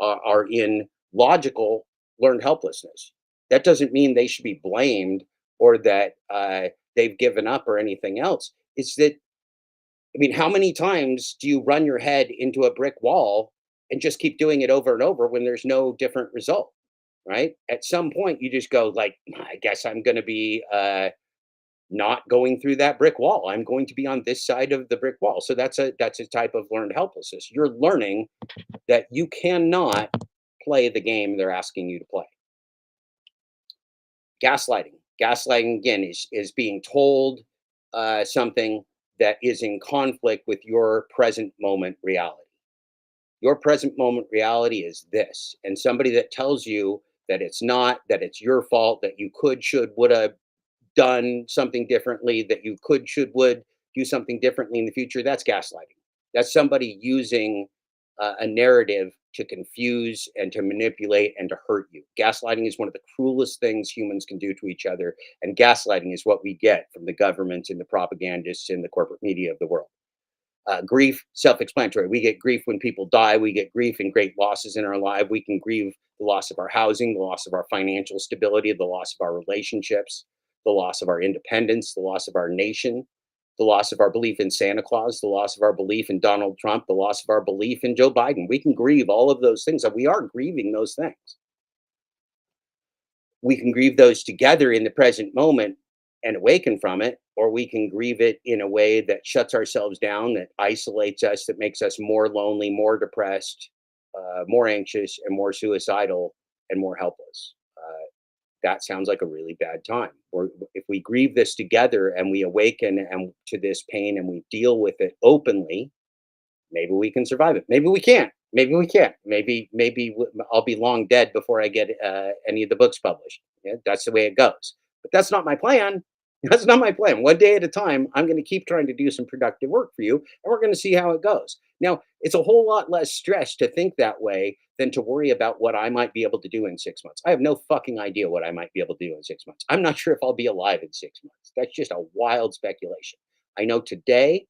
are in logical learned helplessness. That doesn't mean they should be blamed or that they've given up or anything else. It's that, I mean, how many times do you run your head into a brick wall and just keep doing it over and over when there's no different result, right? At some point, you just go like, I guess I'm going to be not going through that brick wall. I'm going to be on this side of the brick wall. So that's a type of learned helplessness. You're learning that you cannot play the game they're asking you to play. Gaslighting. Gaslighting, again, is being told something that is in conflict with your present moment reality. Your present moment reality is this. And somebody that tells you that it's not, that it's your fault, that you could, should, would have done something differently, that you could, should, would do something differently in the future, that's gaslighting. That's somebody using a narrative to confuse and to manipulate and to hurt you. Gaslighting is one of the cruelest things humans can do to each other. And gaslighting is what we get from the governments and the propagandists and the corporate media of the world. Grief, self-explanatory. We get grief when people die. We get grief and great losses in our life. We can grieve the loss of our housing, the loss of our financial stability, the loss of our relationships, the loss of our independence, the loss of our nation, the loss of our belief in Santa Claus, the loss of our belief in Donald Trump, the loss of our belief in Joe Biden. We can grieve all of those things, and we are grieving those things. We can grieve those together in the present moment and awaken from it, or we can grieve it in a way that shuts ourselves down, that isolates us, that makes us more lonely, more depressed, more anxious, and more suicidal, and more helpless. That sounds like a really bad time. Or if we grieve this together and we awaken and to this pain and we deal with it openly, maybe we can survive it. Maybe we can't. Maybe we can't. Maybe I'll be long dead before I get any of the books published. Yeah, that's the way it goes. But that's not my plan. That's not my plan. One day at a time, I'm going to keep trying to do some productive work for you, and we're going to see how it goes. Now, it's a whole lot less stress to think that way than to worry about what I might be able to do in 6 months. I have no fucking idea what I might be able to do in 6 months. I'm not sure if I'll be alive in 6 months. That's just a wild speculation. I know today,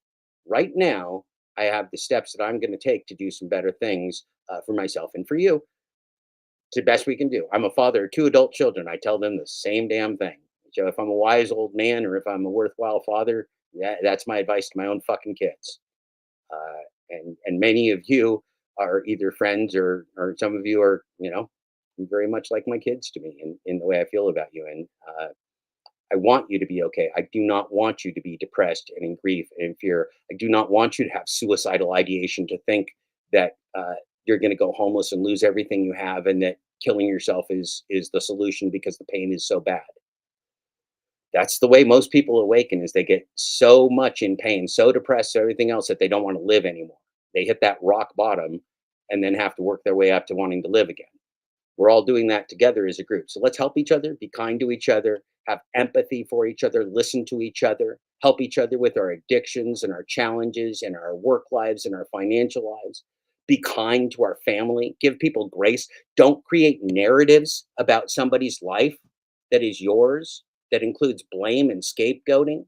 right now, I have the steps that I'm going to take to do some better things for myself and for you. It's the best we can do. I'm a father of 2 adult children. I tell them the same damn thing. So if I'm a wise old man or if I'm a worthwhile father, yeah, that's my advice to my own fucking kids. And many of you are either friends or some of you are, very much like my kids to me in the way I feel about you. And I want you to be okay. I do not want you to be depressed and in grief and in fear. I do not want you to have suicidal ideation, to think that you're going to go homeless and lose everything you have, and that killing yourself is the solution because the pain is so bad. That's the way most people awaken, is they get so much in pain, so depressed, so everything else, that they don't want to live anymore. They hit that rock bottom and then have to work their way up to wanting to live again. We're all doing that together as a group. So let's help each other, be kind to each other, have empathy for each other, listen to each other, help each other with our addictions and our challenges and our work lives and our financial lives. Be kind to our family, give people grace. Don't create narratives about somebody's life that is yours, that includes blame and scapegoating,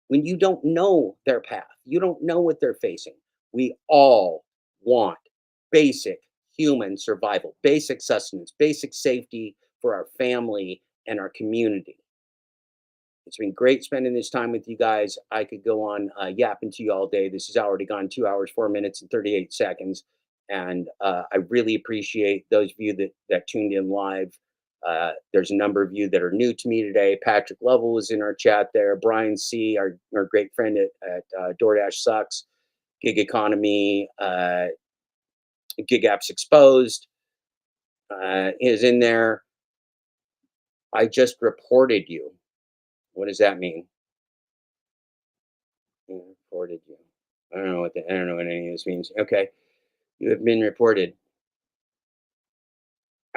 when you don't know their path. You don't know what they're facing. We all want basic human survival, basic sustenance, basic safety for our family and our community. It's been great spending this time with you guys. I could go on yapping to you all day. This has already gone 2 hours, 4 minutes, and 38 seconds. And I really appreciate those of you that tuned in live. There's a number of you that are new to me today. Patrick Lovell was in our chat there. Brian C., our great friend at DoorDash Sucks, Gig Economy, Gig Apps Exposed is in there. I just reported you. What does that mean? I reported you. I don't know what any of this means. Okay, you have been reported.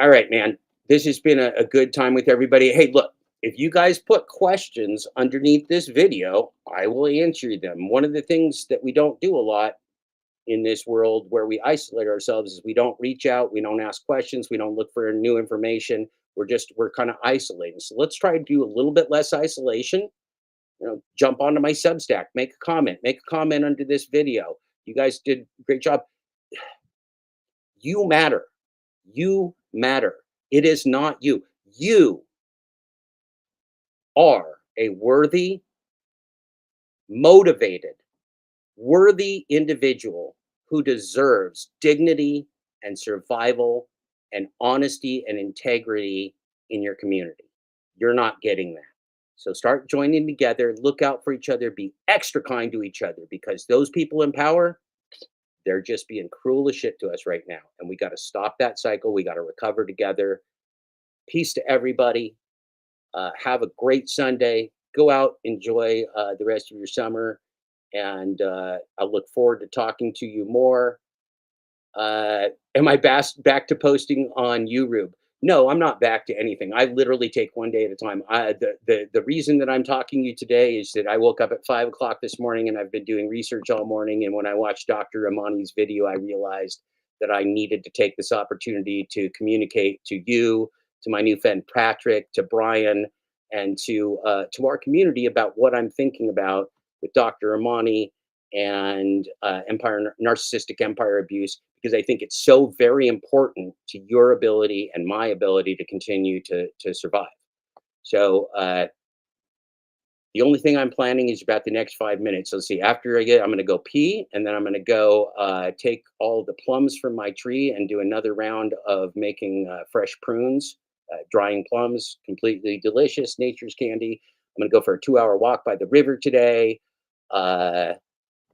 All right, man. This has been a good time with everybody. Hey, look, if you guys put questions underneath this video, I will answer them. One of the things that we don't do a lot in this world where we isolate ourselves is we don't reach out, we don't ask questions, we don't look for new information. We're kind of isolating. So let's try to do a little bit less isolation. Jump onto my Substack, make a comment under this video. You guys did a great job. You matter. You matter. It is not you. You are a worthy, motivated, worthy individual who deserves dignity and survival and honesty and integrity in your community. You're not getting that. So start joining together, look out for each other, be extra kind to each other, because those people in power, they're just being cruel as shit to us right now. And we got to stop that cycle. We got to recover together. Peace to everybody. Have a great Sunday. Go out, enjoy the rest of your summer. And I look forward to talking to you more. Am I back to posting on YouTube? No, I'm not back to anything. I literally take one day at a time. The reason that I'm talking to you today is that I woke up at 5 o'clock this morning and I've been doing research all morning. And when I watched Dr. Ramani's video, I realized that I needed to take this opportunity to communicate to you, to my new friend Patrick, to Brian, and to our community about what I'm thinking about with Dr. Ramani and narcissistic empire abuse, because I think it's so very important to your ability and my ability to continue to survive. So the only thing I'm planning is about the next 5 minutes. Let's see, after I'm going to go pee, and then I'm going to go take all the plums from my tree and do another round of making fresh prunes, drying plums, completely delicious, nature's candy. I'm going to go for a 2-hour walk by the river today.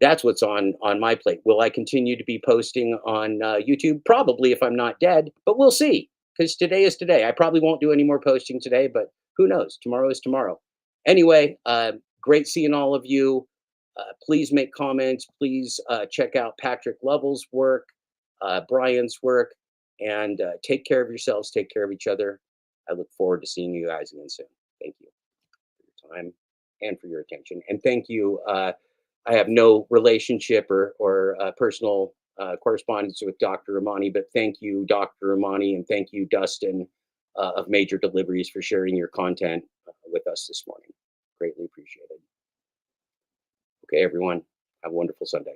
That's what's on my plate. Will I continue to be posting on YouTube? Probably, if I'm not dead, but we'll see, because today is today. I probably won't do any more posting today, but who knows? Tomorrow is tomorrow. Anyway, great seeing all of you. Please make comments. Please check out Patrick Lovell's work, Brian's work, and take care of yourselves. Take care of each other. I look forward to seeing you guys again soon. Thank you for your time and for your attention. And thank you. I have no relationship or personal correspondence with Dr. Ramani, but thank you, Dr. Ramani, and thank you, Dustin, of Major Deliveries, for sharing your content with us this morning. Greatly appreciated. Okay, everyone, have a wonderful Sunday.